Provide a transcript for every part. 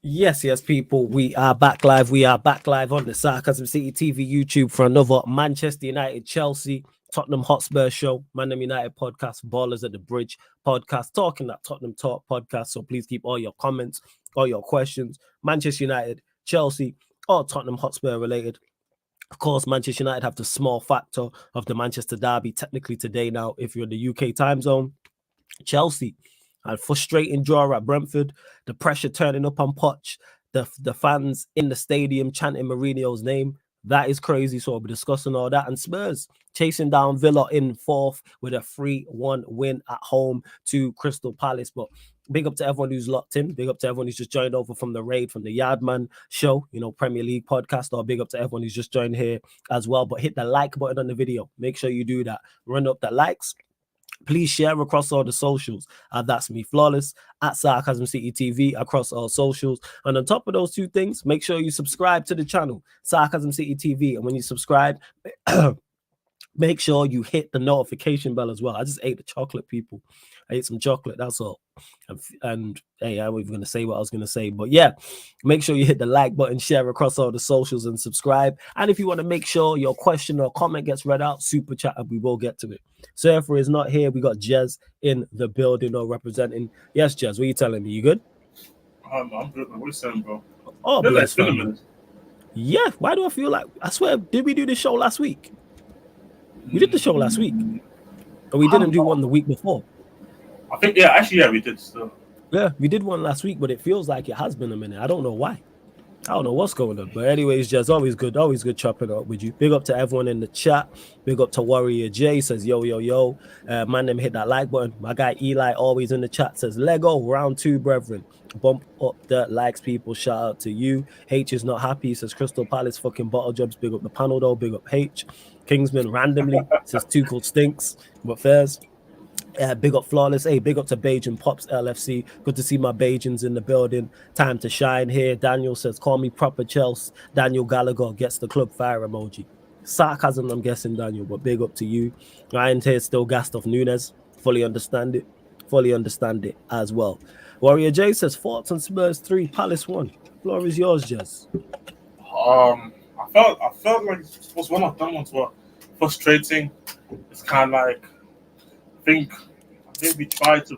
Yes, people. We are back live. We are back live on the Sarcasm City TV YouTube for another Manchester United, Chelsea, Tottenham Hotspur show, Man United podcast, Ballers at the Bridge podcast, talking that Tottenham Talk podcast. So please keep all your comments, all your questions, Manchester United, Chelsea, or Tottenham Hotspur related. Of course, Manchester United have the small factor of the Manchester derby technically today now, if you're in the UK time zone. Chelsea, a frustrating draw at Brentford, the pressure turning up on Poch, the fans in the stadium chanting Mourinho's name. That is crazy. So we'll be discussing all that. And Spurs chasing down Villa in fourth with a 3-1 win at home to Crystal Palace. But big up to everyone who's locked in. Big up to everyone who's just joined over from the raid, from the Yardman show, Premier League podcast. Or big up to everyone who's just joined here as well. But hit the like button on the video. Make sure you do that. Run up the likes. Please share across all the socials. That's me, Flawless, at Sarcasm City TV across all socials. And on top of those two things, make sure you subscribe to the channel, Sarcasm City TV. And when you subscribe, make sure you hit the notification bell as well. I just ate the chocolate, people. I ate some chocolate, that's all. And hey, I wasn't going to say what I was going to say. But yeah, make sure you hit the like button, share across all the socials, and subscribe. And if you want to make sure your question or comment gets read out, super chat, and we will get to it. Surfer is not here. We got Jez in the building or representing. Yes, Jez, what are you telling me? You good? I'm good. What are you saying, bro? Oh, bless family. Yeah, why do I feel like, I swear, did we do this show last week? We did the show last week. But we didn't do one the week before. I think, yeah, we did still. Yeah, we did one last week, but it feels like it has been a minute. I don't know why. I don't know what's going on. But anyways, just always good chopping up with you. Big up to everyone in the chat. Big up to Warrior J, says yo. Man, them hit that like button. My guy Eli always in the chat says Lego, round 2, brethren. Bump up the likes, people. Shout out to you. H is not happy. He says Crystal Palace fucking bottle jobs. Big up the panel though. Big up H. Kingsman randomly says Tuchel stinks, but fairs. Big up Flawless. Hey, big up to Bajan Pops LFC. Good to see my Bajans in the building. Time to shine here. Daniel says, call me proper Chelsea. Daniel Gallagher gets the club fire emoji. Sarcasm, I'm guessing, Daniel, but big up to you. Ryan here still gassed off Nunes. Fully understand it as well. Warrior J says, thoughts on Spurs 3, Palace 1. Floor is yours, Jez. I felt like it was one of them ones were frustrating. It's kind of like, I think we tried to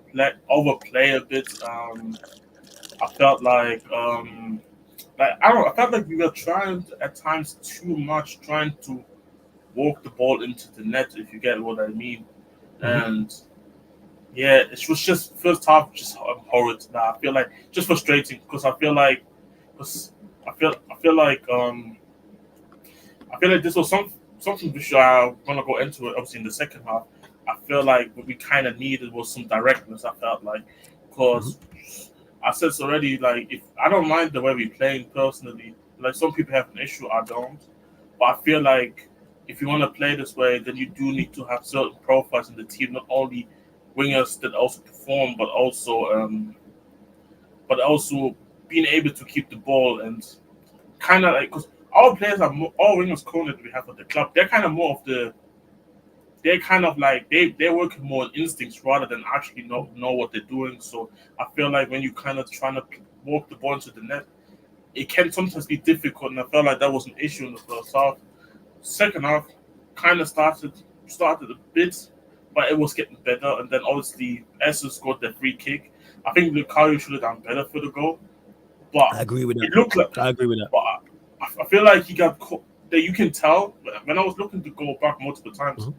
overplay a bit. I felt like I felt like we were trying at times too much, trying to walk the ball into the net, if you get what I mean. And yeah, it was just first half just horrid. Now I feel like just frustrating because I feel like this was something which I'm gonna go into it obviously in the second half. I feel like what we kind of needed was some directness. I felt like because I said this already. Like if I don't mind the way we playing personally, like some people have an issue, I don't. But I feel like if you want to play this way, then you do need to have certain profiles in the team, not only wingers that also perform, but also being able to keep the ball and kind of like because all players are all wingers currently that we have at the club. They're kind of more of the. They're kind of like they're working more on instincts rather than actually know what they're doing. So I feel like when you kind of trying to walk the ball into the net, it can sometimes be difficult. And I felt like that was an issue in the first half. Second half kind of started a bit, but it was getting better. And then obviously Essa scored the free kick. I think Lukaku should have done better for the goal. But I agree with that. It looked like I agree with that. But I feel like he got caught. That you can tell when I was looking to go back multiple times.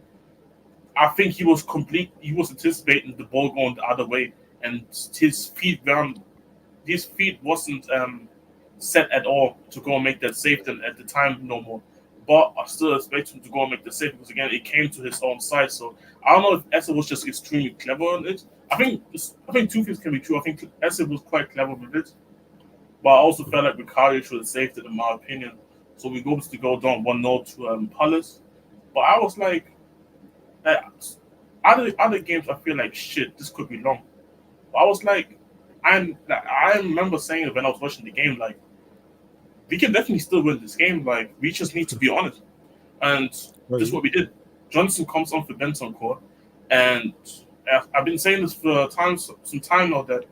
I think he was anticipating the ball going the other way, and his feet wasn't set at all to go and make that save at the time no more. But I still expect him to go and make the save because again it came to his own side. So I don't know if Essa was just extremely clever on it. I think two things can be true. I think Essa was quite clever with it, but I also felt like Ricardo should have saved it in my opinion. So we go to go down 1-0 to Palace. But I was like. Other games, I feel like shit. This could be long. But I was like, I remember saying it when I was watching the game. Like, we can definitely still win this game. Like, we just need to be honest. And this is what we did. Johnson comes on for Bentancur, and I've been saying this for some time now that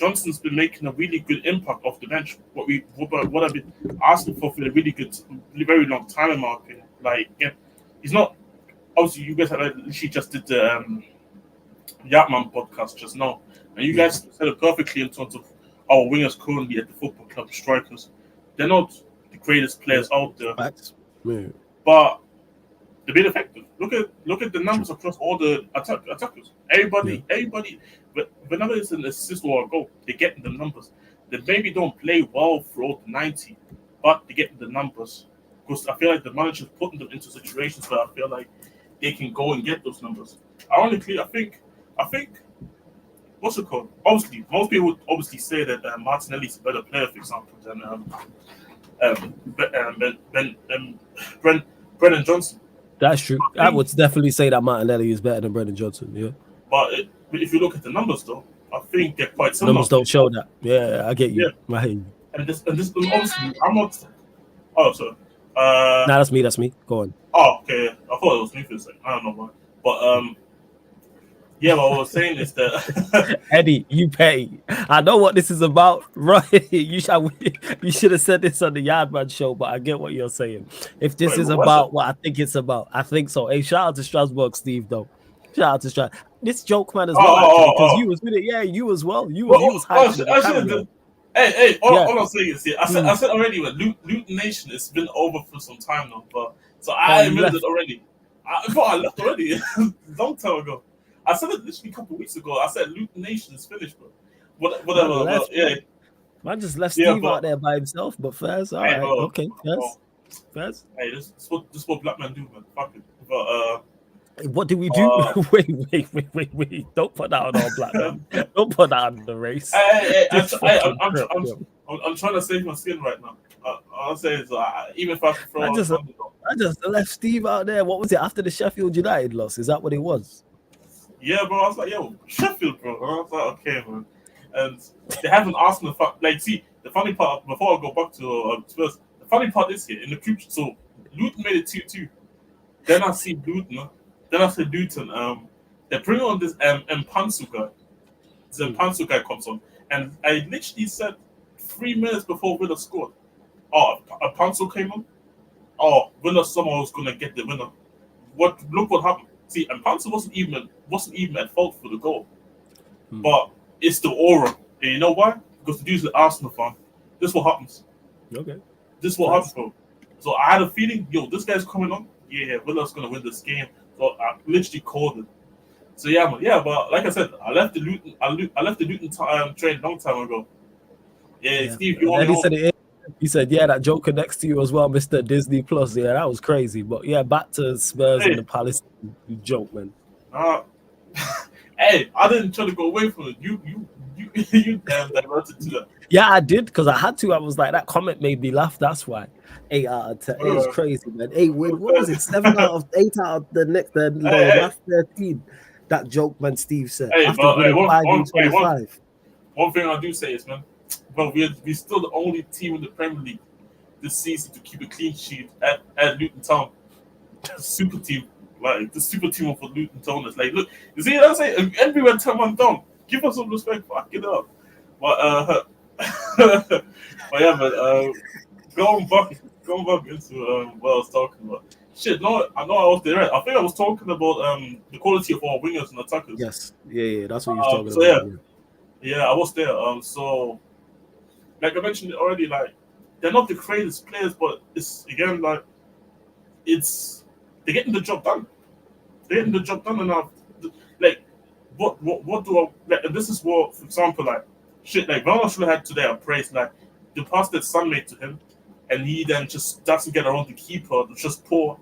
Johnson's been making a really good impact off the bench. What I've been asking for a really good, very long time in my opinion. Like, yeah, he's not. Obviously, you guys have literally just did the Yapman podcast just now, and you guys said it perfectly in terms of our wingers currently at the football club, strikers. They're not the greatest players out there, but they're being effective. Look at the numbers across all the attackers. Everybody. But whenever it's an assist or a goal, they get the numbers. They maybe don't play well throughout the 90, but they get the numbers because I feel like the manager's putting them into situations where I feel like they can go and get those numbers. Ironically, I think what's it called? Obviously, most people would obviously say that Martinelli's a better player, for example, than Brennan Johnson. That's true. I would definitely say that Martinelli is better than Brennan Johnson. Yeah. But if you look at the numbers, though, I think they're quite similar. Numbers don't show that. Yeah, I get you. Yeah. I hear you. And this obviously, I'm not. Oh, sorry. Nah, that's me. Go on. Oh, okay. I thought it was me for a second. I don't know why. But yeah, what I was saying is that Eddie, you pay. I know what this is about, right? You should have said this on the Yardman show, but I get what you're saying. If this is about what I think it's about, I think so. Hey, shout out to Strasbourg, Steve, though. Shout out to Strasbourg. This joke man as well, because you was with it. Yeah, you as well. You was hyping. Hey, all I'm saying is, I said already, Luton Nation has been over for some time now, but so I admitted it already. I thought I left already a long time ago. I said it literally a couple of weeks ago. I said Luton Nation is finished, bro. Whatever. Yeah. Man just left Steve out there by himself, but first, all right, okay, first. Hey, this is what black men do, man. Fuck it. But what do we do? Wait! Don't put that on our black men. Don't put that on the race. I'm trying to save my skin right now. I'll say it's even if I throw. I just left Steve out there. What was it after the Sheffield United loss? Is that what it was? Yeah, bro. I was like, yo, Sheffield, bro. I was like, okay, man. And they haven't asked me see, the funny part, before I go back to Spurs, the funny part is here, in the group, so Luton made it 2-2. Then I see Luton, they bring on this Mpansu guy. This Mpansu guy comes on. And I literally said 3 minutes before Villa scored, Mpansu came on. Villa somehow was going to get the winner. Look what happened. See, and Panzer wasn't even at fault for the goal, but it's the aura. And you know why? Because the dude's an Arsenal fan. This is what happens. Okay. This is what happens, bro. So I had a feeling, this guy's coming on. Yeah, Villa's gonna win this game. So I literally called it. So yeah, man. Yeah, but like I said, I left the Luton train a long time ago. Yeah. Steve, you want to know? He said, yeah, that Joker next to you as well, Mr. Disney Plus. Yeah, that was crazy. But yeah, back to Spurs and the Palace. You joke, man. Hey, I didn't try to go away from it. You diverted to that. Yeah, I did because I had to. I was like, that comment made me laugh. That's why. 8 out of 10. It was crazy, man. 8 win. What was it? 8 out of the last 13. That joke, man, Steve said. Hey, after winning 5 in 25. One thing I do say is, man, but we're still the only team in the Premier League this season to keep a clean sheet at Luton Town. Super team. Like, the super team of Luton Town is like, look, you see what I'm saying? Everywhere turn one down. Give us some respect, fuck it up. But yeah, but going back into what I was talking about. Shit, no, I know I was there. I think I was talking about the quality of our wingers and attackers. Yes, yeah, that's what you were talking about. Yeah, I was there. So, like I mentioned already, like they're not the greatest players, but it's again like they're getting the job done. They're getting the job done enough. Like, what do I like? And this is what, for example, like shit, like Ronald should have had today a praise, like the pass that Son made to him, and he then just doesn't get around the keeper. It's just poor.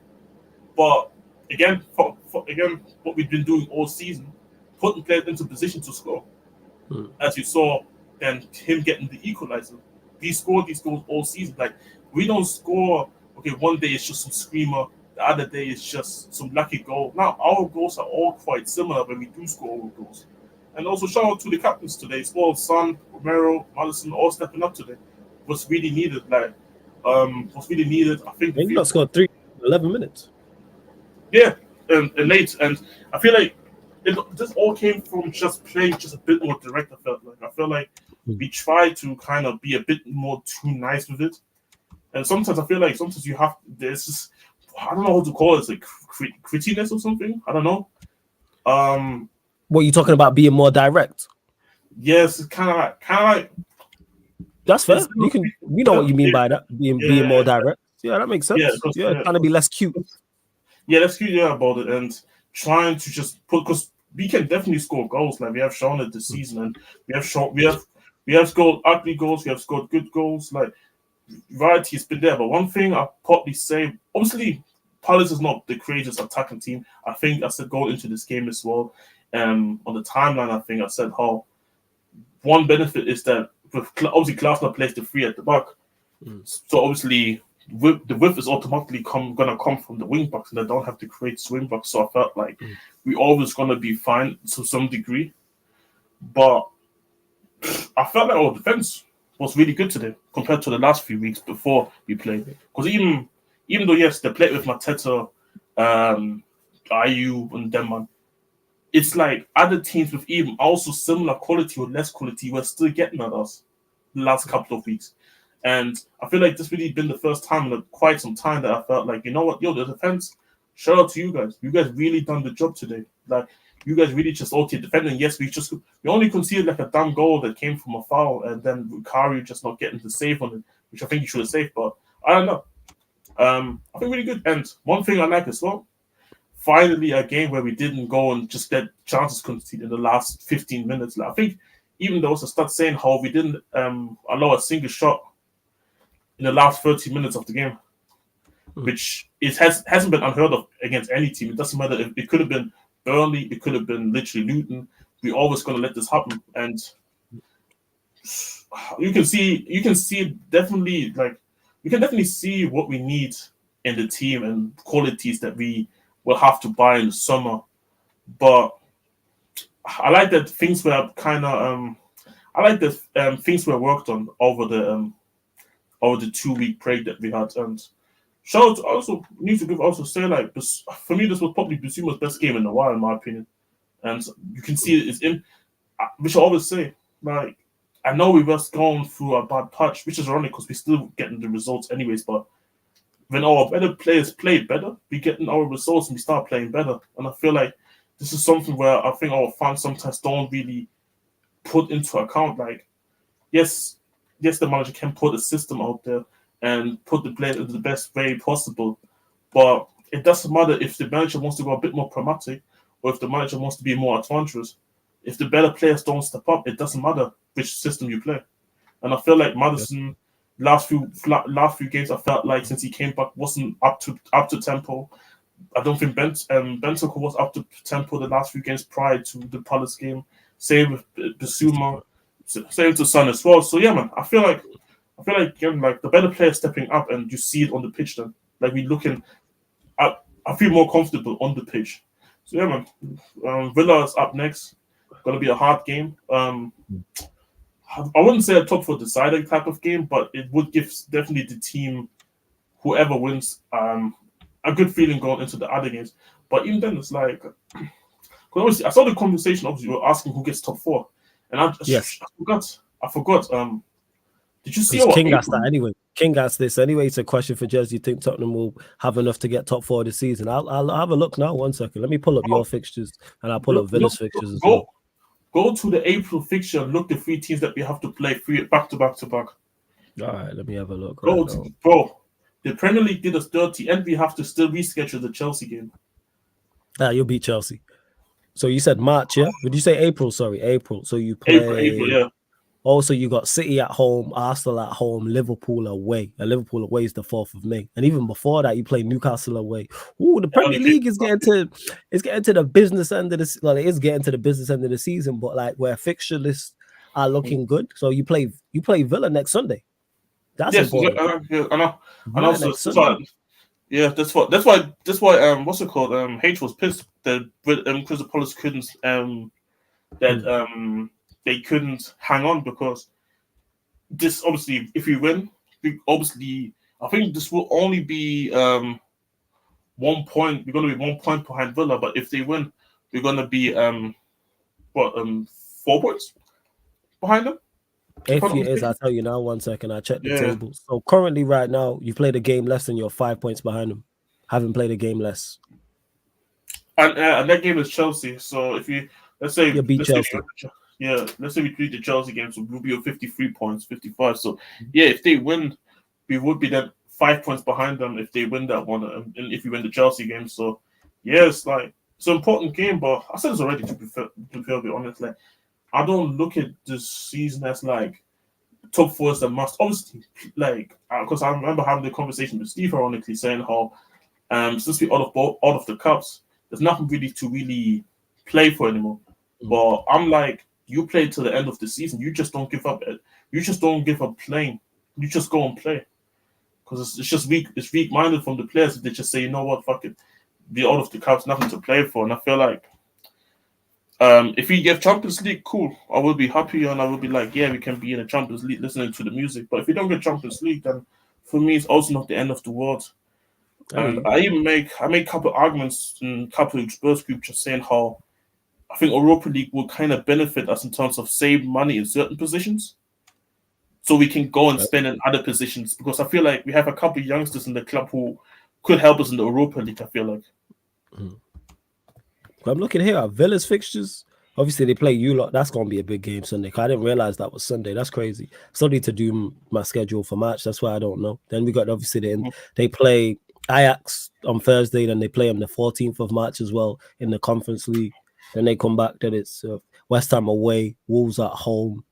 But again, for what we've been doing all season, putting players into position to score. As you saw, then him getting the equalizer. He scored these goals all season. Like, we don't score. Okay, one day it's just some screamer. The other day it's just some lucky goal. Now our goals are all quite similar when we do score our goals. And also shout out to the captains today. As well, Son, Romero, Madison, all stepping up today. What's really needed, I think. They not scored 3 in 11 minutes. Yeah, and late, and I feel like this all came from just playing just a bit more direct. I felt like we try to kind of be a bit more too nice with it. And sometimes I feel like sometimes there's this, I don't know how to call it, it's like grittiness or something. I don't know. What are you talking about? Being more direct? Yes, it's kind of like. That's fair. We know what you mean by that. Being more direct. Yeah, that makes sense. Trying to be less cute. Yeah, let's cute about it and trying to just put, because we can definitely score goals. Like we have shown it this season, and we have scored ugly goals. We have scored good goals. Like variety has been there. But one thing I'll probably say, obviously, Palace is not the greatest attacking team. I think I said going into this game as well. On the timeline, I think I said how one benefit is that obviously Glasner plays the three at the back. So obviously the width is automatically gonna come from the wing backs, and they don't have to create swing backs. So I felt like we always gonna be fine to some degree. But I felt like our defense was really good today compared to the last few weeks before we played. Because even though yes, they played with Mateta, IU and Denman, it's like other teams with even also similar quality or less quality were still getting at us the last couple of weeks. And I feel like this really been the first time in quite some time that I felt like, you know what, the defense, shout out to you guys. You guys really done the job today. Like, you guys really just defending. Yes, we only conceded like a damn goal that came from a foul, and then Rukari just not getting the save on it, which I think he should have saved. But I don't know. I think really good. And one thing I like as well, finally a game where we didn't go and just get chances conceded in the last 15 minutes. Like, I think even though I start saying how we didn't allow a single shot in the last 30 minutes of the game, which hasn't been unheard of against any team. It doesn't matter if it could have been Burnley, it could have been literally Luton. We're always going to let this happen, and you can see definitely, like, we can definitely see what we need in the team and qualities that we will have to buy in the summer. But I like that things were kind of I like that things were worked on over the 2-week break that we had. And shout out to also need to give also say, like, for me this was probably Basuma's best game in a while in my opinion. And you can see it's in, which I always say, like, I know we were going through a bad patch, which is ironic because we're still getting the results anyways, but when our better players play better, we getting our results and we start playing better. And I feel like this is something where I think our fans sometimes don't really put into account. Like, yes, the manager can put a system out there and put the players into the best way possible, but it doesn't matter if the manager wants to go a bit more pragmatic or if the manager wants to be more adventurous. If the better players don't step up, it doesn't matter which system you play. And I feel like Maddison, last few games, I felt like since he came back wasn't up to tempo. I don't think Bentancur was up to tempo the last few games prior to the Palace game. Same with Bissouma, same to Son as well. So yeah, man, I feel like again, like, the better players stepping up, and you see it on the pitch. Then, like, we looking, I feel more comfortable on the pitch. So yeah, man, Villa is up next. Going to be a hard game. I wouldn't say a top 4 decider type of game, but it would give definitely the team, whoever wins, a good feeling going into the other games. But even then, it's like, obviously, I saw the conversation. Obviously, you were asking who gets top 4, and I forgot. Did you see King asked that anyway? King asked this anyway. It's a question for Jez. Do you think Tottenham will have enough to get top 4 this season? I'll have a look now. 1 second. Let me pull up your fixtures, and I'll pull up Villa's fixtures as well. Go to the April fixture and look the 3 teams that we have to play back to back to back. All right, let me have a look. Bro, the Premier League did us dirty, and we have to still reschedule the Chelsea game. You'll beat Chelsea. So you said March, yeah? Would you say April? Sorry, April. So you play April, yeah. Also, you got City at home, Arsenal at home, Liverpool away. And Liverpool away is the 4th of May. And even before that, you play Newcastle away. Ooh, the Premier League is getting to the business end of this. Well, it is getting to the business end of the season, but like where fixture lists are looking good. So you play Villa next Sunday. That's important. I know. And also, that's why what's it called? H was pissed that Crystal Palace couldn't they couldn't hang on, because this, obviously, if we win, I think this will only be 1 point. We're going to be 1 point behind Villa, but if they win, we're going to be 4 points behind them. If it is, I'll tell you now. 1 second, I check the Yeah, table. So currently, right now, you've played a game less and you're 5 points behind them. Haven't played a game less. and that game is Chelsea. So if you You beat let's say Chelsea. yeah, let's say we beat the Chelsea game, so we'll be on 53 points, 55. So yeah, if they win, we would be then 5 points behind them if they win that one, and if we win the Chelsea game. So yeah, it's like it's an important game. But I said this already to be fair, honest. Like I don't look at this season as like top four is the must. Obviously, like because I remember having the conversation with Steve, ironically saying how since we out of the cups, there's nothing really to really play for anymore. Mm. But I'm like, you play till the end of the season. You just don't give up. You just don't give up playing. You just go and play because it's just weak. It's weak minded from the players. They just say, you know what, fuck it. Be out of the cups, nothing to play for. And I feel like if we get Champions League, cool. I will be happy and I will be like, yeah, we can be in the Champions League listening to the music. But if we don't get Champions League, then for me, it's also not the end of the world. And Hey, I make a couple arguments in a couple of Spurs groups just saying how I think Europa League will kind of benefit us in terms of save money in certain positions, so we can go and okay. spend in other positions. Because I feel like we have a couple of youngsters in the club who could help us in the Europa League. I feel like, Mm. I'm looking here at Villa's fixtures. Obviously, they play you lot. That's gonna be a big game Sunday. I didn't realize that was Sunday. That's crazy. Still need to do my schedule for March. That's why I don't know. Then we got obviously they play Ajax on Thursday. Then they play on the 14th of March as well in the Conference League. Then they come back. Then it's West Ham away, Wolves at home,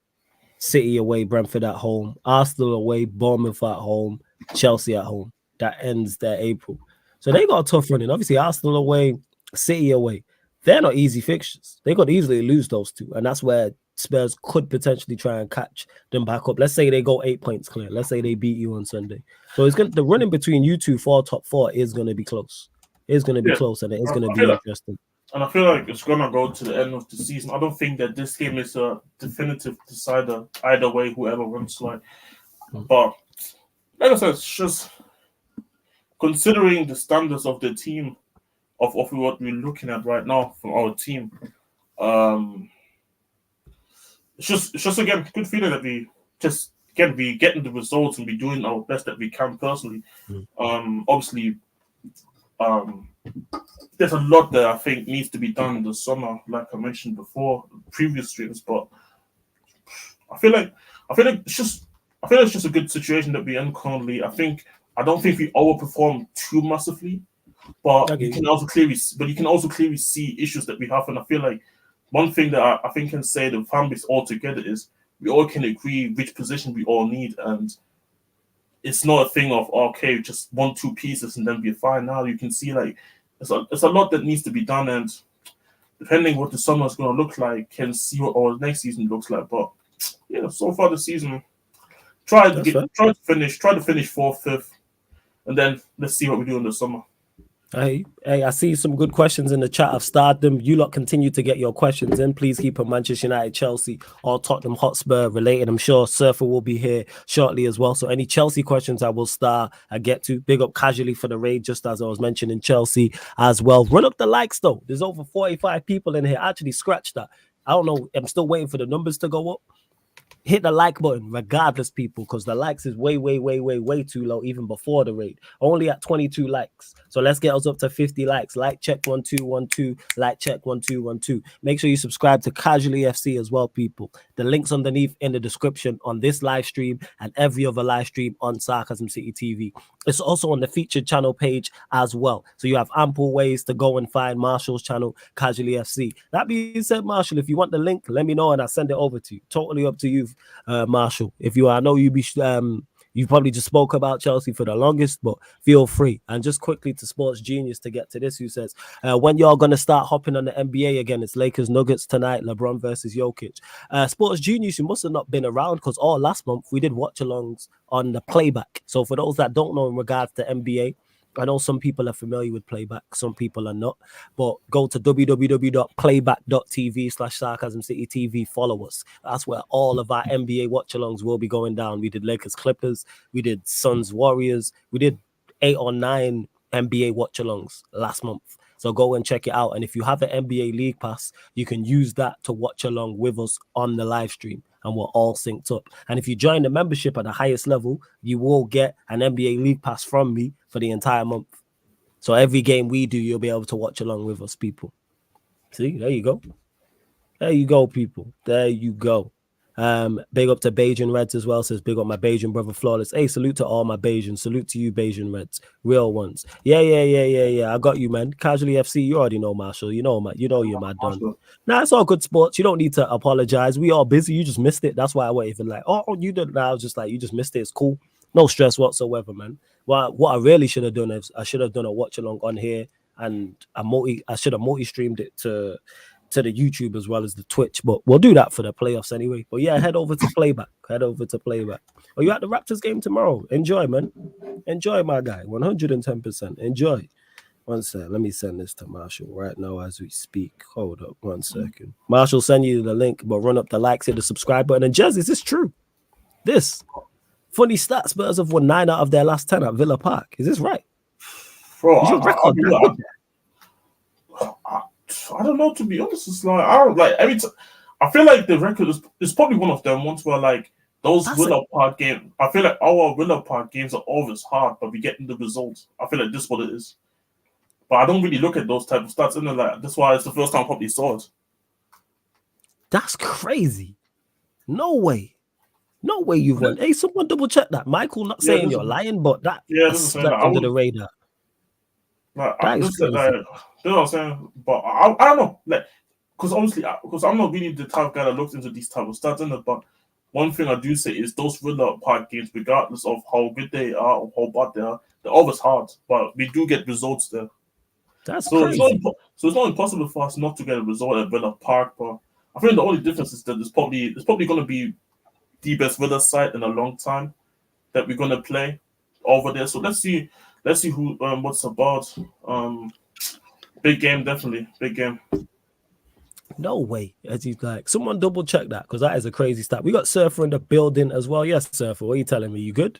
City away, Brentford at home, Arsenal away, Bournemouth at home, Chelsea at home. That ends their April. So they got a tough running. Obviously, Arsenal away, City away. They're not easy fixtures. They could easily lose those two. And that's where Spurs could potentially try and catch them back up. Let's say they go 8 points clear. Let's say they beat you on Sunday. So it's going the running between you two for top four is going to be close. It's going to be yeah, close and it is going to I be feel like, interesting. and I feel like it's gonna go to the end of the season. I don't think that this game is a definitive decider either way. Whoever wins, like, Mm. but like I said, it's just considering the standards of the team of what we're looking at right now from our team. Um, it's just again good feeling that we just again be getting the results and be doing our best that we can personally. Mm. Obviously, um, there's a lot that I think needs to be done in the summer, like I mentioned before, previous streams. But I feel like I feel like it's just I feel like it's just a good situation that we're in currently. I don't think we overperform too massively, but Okay. you can also clearly see issues that we have, and I feel like one thing that I think can say the fan base all together is we all can agree which position we all need, and it's not a thing of okay, just 1, 2 pieces and then we're fine. Now you can see like it's a lot that needs to be done, and depending what the summer is going to look like, can see what our next season looks like. But yeah, so far the season, That's fair. try to finish fourth, fifth, and then let's see what we do in the summer. Hey, I see some good questions in the chat. I've started them. You lot continue to get your questions in. Please keep them Manchester United, Chelsea, or Tottenham Hotspur related. I'm sure Surfer will be here shortly as well. So any Chelsea questions I will start and get to. Big up casually for the raid, just as I was mentioning Chelsea as well. Run up the likes though. There's over 45 people in here. Actually, scratch that. I don't know. I'm still waiting for the numbers to go up. Hit the like button regardless, people, because the likes is way too low even before the raid. Only at 22 likes. So let's get us up to 50 likes. Like check 1212. Like check 1212. Make sure you subscribe to Casually FC as well, people. The links underneath in the description on this live stream and every other live stream on Sarcasm City TV. It's also on the featured channel page as well. So you have ample ways to go and find Marshall's channel, Casually FC. That being said, Marshall, if you want the link, let me know and I'll send it over to you. Totally up to you, Marshall. If you, I know you probably just spoke about Chelsea for the longest, but feel free. And just quickly to Sports Genius to get to this, who says, when y'all going to start hopping on the NBA again? It's Lakers Nuggets tonight, LeBron versus Jokic. Sports Genius, you must have not been around because all last month we did watch-alongs on the playback. So for those that don't know in regards to NBA, I know some people are familiar with playback, some people are not, but go to www.playback.tv/Sarcasm City TV. Follow us. That's where all of our NBA watch-alongs will be going down. We did Lakers Clippers, we did Suns Warriors, we did 8 or 9 NBA watch-alongs last month. So go and check it out. And if you have an NBA League Pass, you can use that to watch along with us on the live stream. and we're all synced up. And if you join the membership at the highest level, you will get an NBA League Pass from me for the entire month. So every game we do, you'll be able to watch along with us, people. See, there you go. There you go, people. There you go. Big up to Bajan Reds as well. Says big up my Bajan brother Flawless. Hey, salute to all my Bajans. Salute to you, Bajan Reds. Real ones. Yeah. I got you, man. Casually FC, you already know Marshall. You know you're my done. Nah, it's all good sports. You don't need to apologize. We all busy. You just missed it. That's why I went even like, oh, you did. I was just like, you just missed it. It's cool. No stress whatsoever, man. Well, what I really should have done is I should have done a watch along on here, and I should have multi-streamed it to the YouTube as well as the Twitch, but we'll do that for the playoffs anyway. But yeah, head over to playback. Are you at the Raptors game tomorrow? Enjoy, man. Enjoy, my guy. 110%. Enjoy. One sec. Let me send this to Marshall right now as we speak. Hold up 1 second. Marshall, send you the link, but run up the likes, hit the subscribe button. And Jez, is this true? This funny stats, Spurs have won 9 out of their last 10 at Villa Park. Is this right? Bro, I don't know, to be honest. It's like I don't like every time. I feel like the record is probably one of them ones where like those Villa Park games. I feel like our Villa Park games are always hard, but we getting the results. I feel like this is what it is. But I don't really look at those type of stats, and like that's why it's the first time I probably saw it. That's crazy. No way you've won. Hey, someone double check that. Michael, not saying you're lying, but that's under the radar. Like, you know what I'm saying? But I don't know, like, because I'm not really the type of guy that looks into these type of stats, but one thing I do say is those Villa Park games, regardless of how good they are or how bad they are, they're always hard, but we do get results there. That's crazy. It's not impossible for us not to get a result at Villa Park, but I think the only difference is that it's probably going to be the best Villa side in a long time that we're going to play over there. So let's see who what's about. Big game, definitely. Big game. No way. As he's like, someone double check that, because that is a crazy stat. We got Surfer in the building as well. Yes, Surfer. What are you telling me? You good?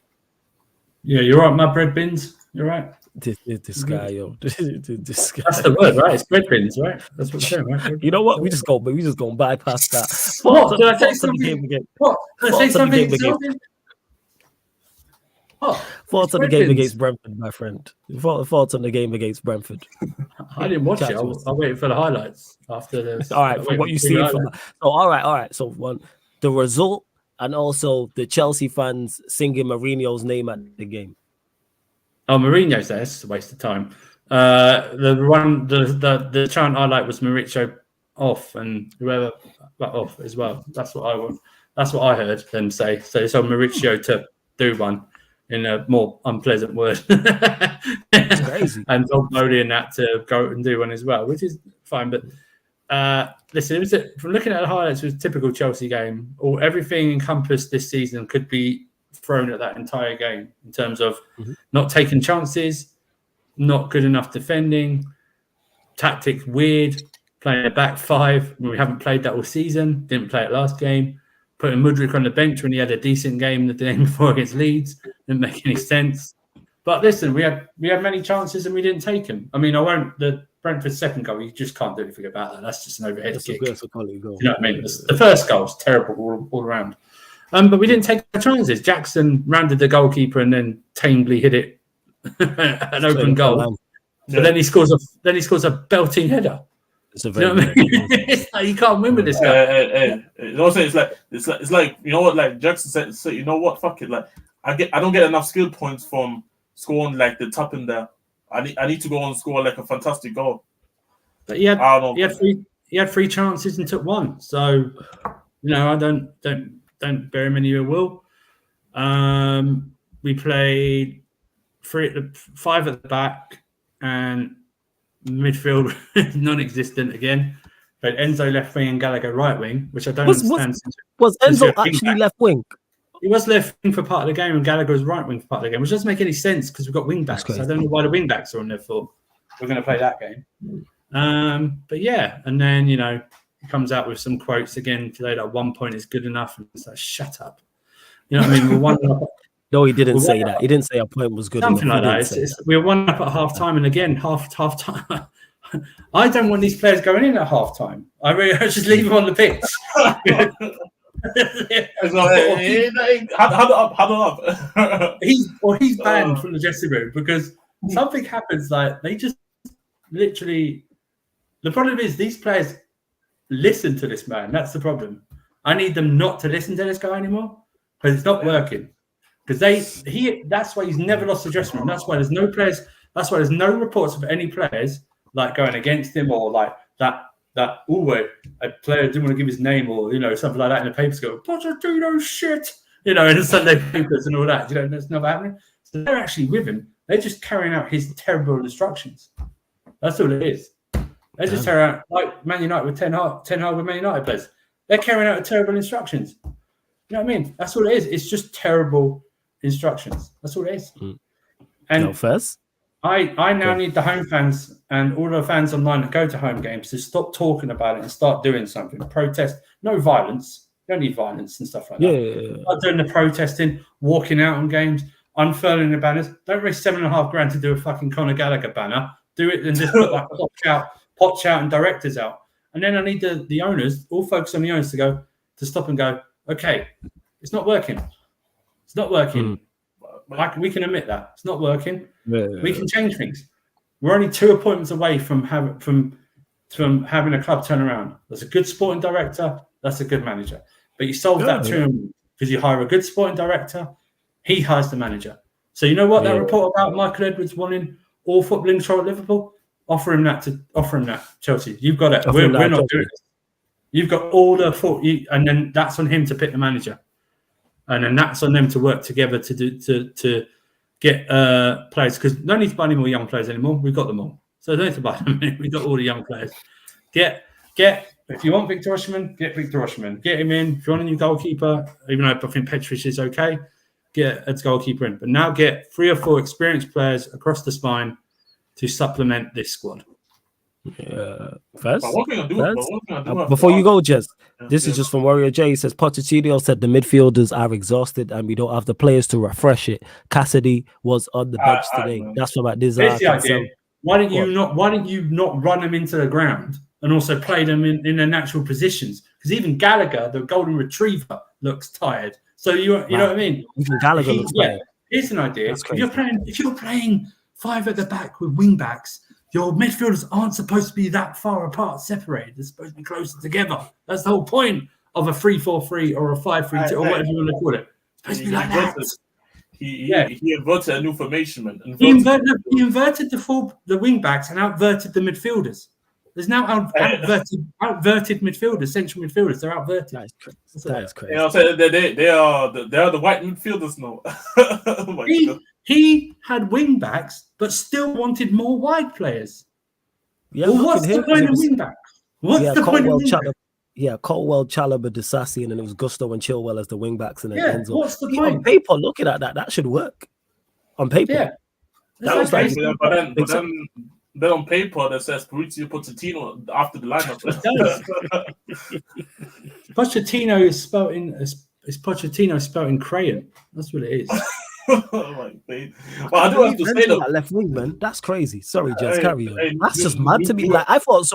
Yeah, you're right, my bread bins. You're right. This guy, yo. This guy. That's the word, right? It's bread bins, right? That's what we're saying, right? You know what? We just go bypass that. What? Did I say something? What? Did I say something? Thoughts on the game against Brentford, my friend. Thoughts on the game against Brentford. I didn't watch it. I waited for the highlights after this. All right, from what you see from that. So all right. So the result and also the Chelsea fans singing Mourinho's name at the game. Oh, Mourinho's there. It's a waste of time. The chant I like was Mauricio off, and whoever off as well. That's what I heard them say. So it's on Mauricio to do one in a more unpleasant word. It's crazy. And Dog Modi and that to go and do one as well, which is fine. But listen, from looking at the highlights, it was a typical Chelsea game. Or everything encompassed this season could be thrown at that entire game in terms of not taking chances, not good enough defending, tactics weird, playing a back five when we haven't played that all season, didn't play it last game, putting Mudryk on the bench when he had a decent game the game before against Leeds, didn't make any sense. But listen, we had many chances and we didn't take them. I mean, the Brentford second goal, you just can't do anything about that. That's just an overhead kick. That's a quality goal. You know what I mean? The first goal was terrible all around. But we didn't take the chances. Jackson rounded the goalkeeper and then tamely hit it an open goal. But then he scores a belting header. It's a very, it's like you can't win with this guy. You know what I'm saying? It's like you know what, like Jackson said. So you know what? Fuck it. Like I don't get enough skill points from scoring like the top in there. I need to go and score like a fantastic goal. But he had three chances and took one. So I don't bear him any ill will. We played 5 at the back and midfield non-existent again. But Enzo left wing and Gallagher right wing, which I don't understand. Was Enzo actually left wing? He was left wing for part of the game and Gallagher was right wing for part of the game, which doesn't make any sense because we've got wing backs. I don't know why the wing backs are on there for. We're going to play that game. But yeah, and then, he comes out with some quotes again today that 1 point is good enough. And it's like, shut up. You know what I mean? We're 1 up. No, he didn't say that. He didn't say a point was good Something enough. Like that. We're 1 up at half time. And again, half time. I don't want these players going in at half time. I just leave them on the pitch. Huddle up. He's banned from the dressing room because something happens. Like they just literally. The problem is these players listen to this man. That's the problem. I need them not to listen to this guy anymore because it's not working. Because that's why he's never lost the dressing room. That's why there's no players. That's why there's no reports of any players like going against him or like that. A player didn't want to give his name or something like that in the papers. Go Pochettino shit, in the Sunday papers and all that. That's never happening. So they're actually with him. They're just carrying out his terrible instructions. That's all it is. They just carry out like Man United with Ten Hag with Man United players. They're carrying out terrible instructions. You know what I mean? That's all it is. It's just terrible instructions. That's all it is. And first, I now need the home fans and all the fans online that go to home games to stop talking about it and start doing something. Protest. No violence. You don't need violence and stuff like that. Yeah. Start doing the protesting, walking out on games, unfurling the banners. Don't raise $7,500 to do a fucking Conor Gallagher banner. Do it and just put like Poch out and directors out. And then I need the owners, all focus on the owners to stop and go, okay, it's not working. It's not working. We can admit that. It's not working. We can change things. We're only 2 appointments away from having a club turn around. There's a good sporting director. That's a good manager. But you solve that to him because you hire a good sporting director. He hires the manager. So you know what that report about Michael Edwards wanting all footballing control at Liverpool? Offer him that, Chelsea. You've got it. We're not doing it. You've got all the thought, and then that's on him to pick the manager, and then that's on them to work together to get players. Because no need to buy any more young players anymore. We've got them all, so don't need to buy them. We've got all the young players. Get. If you want Victor Osimhen, get Victor Osimhen. Get him in. If you want a new goalkeeper, even though I think Petric is okay, get a goalkeeper in. But now get 3 or 4 experienced players across the spine to supplement this squad. First, before before you go, Jez, this is just from Warrior J. He says Pochettino said the midfielders are exhausted and we don't have the players to refresh it. Cassidy was on the bench today. That's from this. Here's the idea. Why didn't you not run them into the ground and also play them in their natural positions? Because even Gallagher, the golden retriever, looks tired. So you know what I mean? Even Gallagher looks tired. Here's an idea. If you're playing 5 at the back with wing backs, your midfielders aren't supposed to be that far apart, separated. They're supposed to be closer together. That's the whole point of a 3-4-3 or a 5-3-2 or whatever you want to call it. It's supposed to be like that. He inverted a new formation, man. He inverted the wing backs and outverted the midfielders. There's now outverted midfielders, central midfielders. They're outverted. That is crazy. I'll say they are the white midfielders now. Oh my God. He had wing backs, but still wanted more wide players. Yeah, well, what's the point of wing backs? What's the point of wing backs? Yeah, Colwell, Chalobah, Disasi, and then it was Gusto and Chilwell as the wing backs, and then Enzo. What's the point? On paper, looking at that should work. On paper, yeah. That was like, but then on paper that says Pochettino after the lineup. Pochettino is spelled in crayon. That's what it is. Well, I do have to say that left wing, man. That's crazy. Sorry, Jess, carry on. That's just mad to me. Like I thought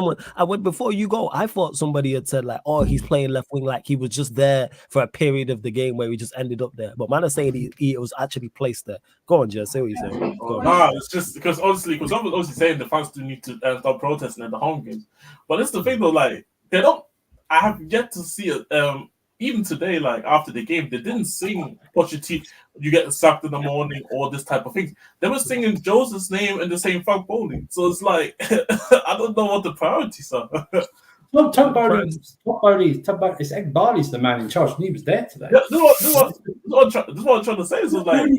before you go, I thought somebody had said like, oh, he's playing left wing, like he was just there for a period of the game where he just ended up there. But man is saying he was actually placed there. Go on, Jess, say what you're saying. It's just because I was obviously saying the fans do need to start protesting at the home games. But it's the thing though, like they don't. I have yet to see it. Even today, like after the game, they didn't sing Pochettino, you get sacked in the morning, or this type of thing. They were singing Joseph's name in the same Frank Bowling. So it's like, I don't know what the priorities are. Well, Todd Bowley's Ed Barley's the man in charge, and he was there today. Yeah, this is what I'm trying to say. So like,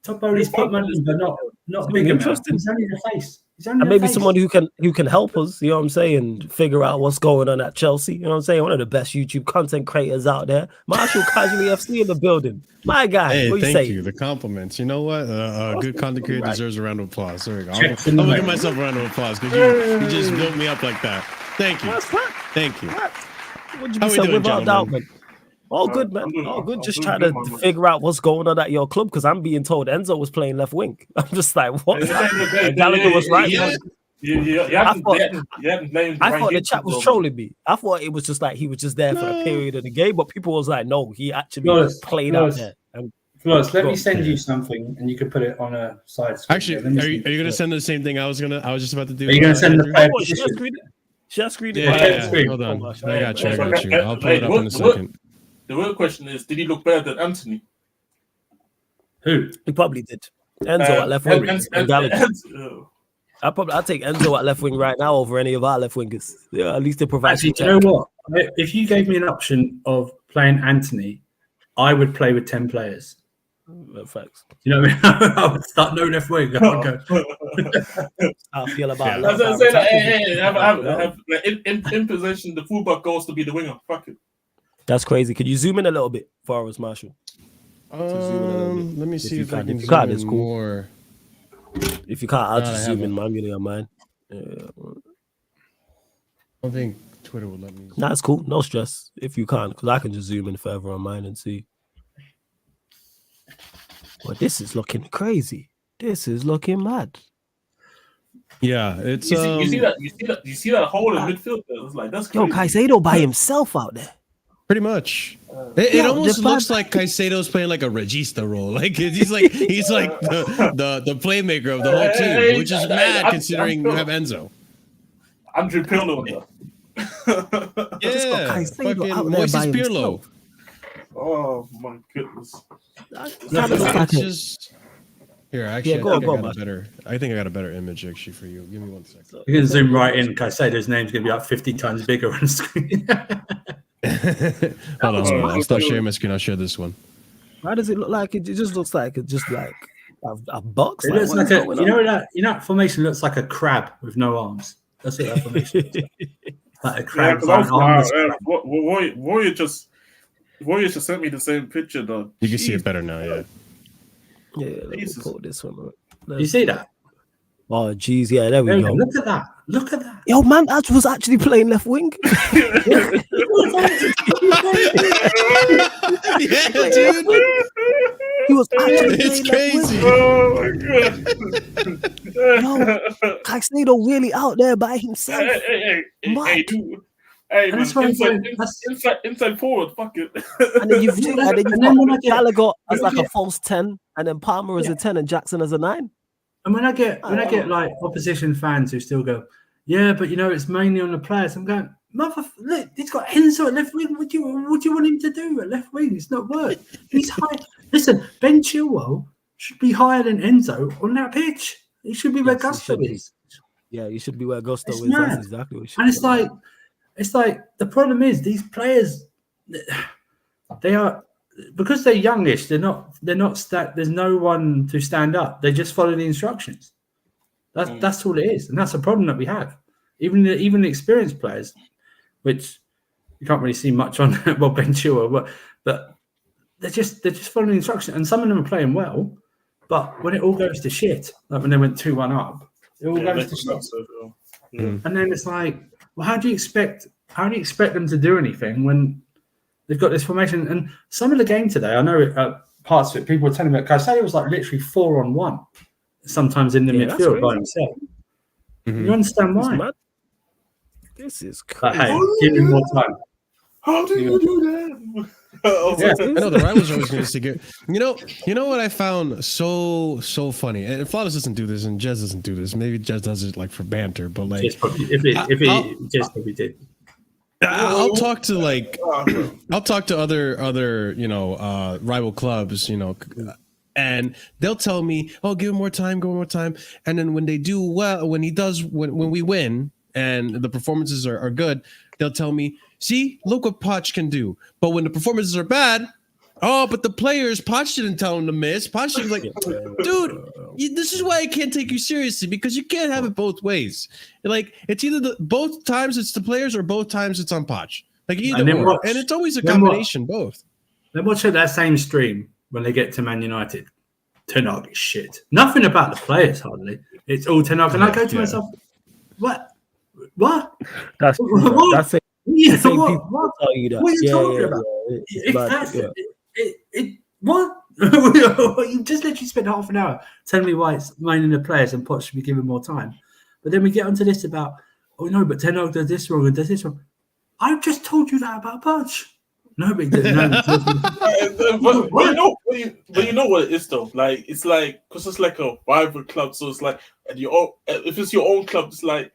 Todd Bowley's put money, but not big enough. He's only the face. And maybe someone who can help us, you know what I'm saying, figure out what's going on at Chelsea. You know what I'm saying? One of the best YouTube content creators out there. Marshall Casually FC in the building. My guy. Hey, what thank you. The compliments. You know what? A good content creator deserves a round of applause. There we go. I'm gonna give myself a round of applause because you just built me up like that. Thank you. Thank you. What'd you say without doubt, man? All good, man. All good. Just trying to figure out what's going on at your club because I'm being told Enzo was playing left wing. I'm just like, what? Gallagher was right. You haven't blamed I thought the Ryan chat was Giggs, trolling me. I thought it was just like he was just there for a period of the game, but people was like, no, he actually played out there. And Flores, let me send you something, and you can put it on a side screen. Actually, are you going to send the same thing I was just about to do? Are you going to send the player Share position? screen it. Share screen it. Yeah. Hold on. I got you. I'll pull it up in a second. The real question is, did he look better than Anthony? Who? He probably did. Enzo at left wing. I'll take Enzo at left wing right now over any of our left wingers. Yeah, at least they provide. Actually, you know what? If you gave me an option of playing Anthony, I would play with 10 players. Facts. You know what I mean? I would start no left wing. I feel about in possession, the fullback goes to be the winger. Fuck it. That's crazy. Could you zoom in a little bit for us, Marshall? Let me see if I can zoom in more. If you can't, I'll just zoom in. I'm getting on mine. I don't think Twitter will let me. Nah, it's cool. No stress. If you can't, because I can just zoom in further on mine and see. Well, this is looking crazy. This is looking mad. Yeah, it's you see that hole in midfield there? It's like that's crazy. Yo, Caicedo by himself out there. Pretty much. It almost looks like Caicedo's playing like a regista role. Like he's like the playmaker of the whole team, which is mad considering you have Enzo. Andrew Pirlo. Yeah, fucking Moises Pirlo. Oh my goodness. Here, actually, I think I got a better image actually for you. Give me 1 second. You can zoom right in. Caicedo's name's going to be like 50 times bigger on the screen. Hold on. I'll stop sharing my screen. I'll share this one. Why does it look like it? It just looks like it's just like a box. It looks like that formation looks like a crab with no arms. That's what that formation looks like. Like a crab. Warrior just sent me the same picture though. You can see it better now, yeah. Yeah, let me pull this one up. You see that? Oh, geez, yeah, there we go. Look at that. Look at that. Yo, man, Ash was actually playing left wing. Yeah, dude. He was actually It's crazy. Oh my god. Yo, Caicedo really out there by himself. Hey, dude. Hey, man, inside forward, fuck it. And then you've got Gallagher as like a false 10, and then Palmer as a 10, and Jackson as a 9. And when I get like opposition fans who still go, yeah, but it's mainly on the players. I'm going, look, he's got Enzo at left wing. What do you want him to do at left wing? It's not work. He's high. Listen, Ben Chilwell should be higher than Enzo on that pitch. He should be where Gusto is. Yeah, he should be where Gusto is. Mad. That's exactly what he should. And it's like the problem is these players, they are, because they're youngish. They're not. There's no one to stand up. They just follow the instructions. That's all it is, and that's a problem that we have. Even the experienced players, which you can't really see much on Ben Chilwell, but they're just following the instructions, and some of them are playing well. But when it all goes to shit, like when they went 2-1 up, it all goes to shit. And then it's like, well, how do you expect them to do anything when they've got this formation? And some of the game today, I know parts of it, people were telling me, Caicedo was like literally 4-on-1 sometimes in the midfield by himself. Mm-hmm. You understand why? This is crazy. Hey, give him more time. How do you do that? I know the rivals are always going to get. You know what I found so funny, and Flawless doesn't do this, and Jez doesn't do this. Maybe Jez does it like for banter, but like Jez probably did. I'll talk to other rival clubs, and they'll tell me, "Oh, give him more time, And then when they do well, when we win and the performances are good, they'll tell me, "See, look what Poch can do." But when the performances are bad, but the players, Poch didn't tell him to miss. Poch was like, dude, this is why I can't take you seriously, because you can't have it both ways. Like, it's either both times it's the players or both times it's on Poch. Like, either or. And it's always a combination, both. Then watch that same stream when they get to Man United. Ten Hag is shit. Nothing about the players, hardly. It's all Ten Hag. And I go to myself, what? That's it. What are you talking about? What? You just literally spent half an hour telling me why it's mainly the players and Poch should be given more time. But then we get onto this about, oh no, but Ten Hag does this wrong and does this wrong. I just told you that about Poch. Nobody did. But you know what it is though. Like it's like because it's like a rival club, so it's like if it's your own club, it's like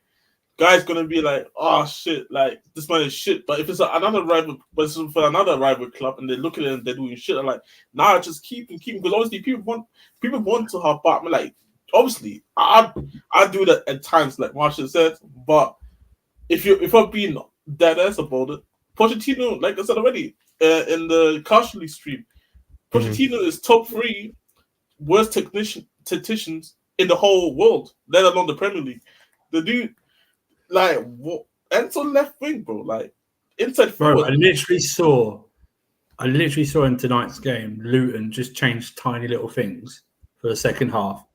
guys gonna be like, oh shit, like this man is shit. But if it's another rival, but it's for another rival club, and they look at it and they're doing shit, I'm like, nah, just keep him, because obviously people want to have Batman. Like obviously, I do that at times, like Marshall said, but if I'm being dead ass about it, Pochettino, like I said already in the Casually stream, Pochettino is top 3 worst tacticians in the whole world, let alone the Premier League. The dude, like, what? Ends on left wing, bro. Like, inside forward. Bro, I literally saw in tonight's game, Luton just changed tiny little things for the second half,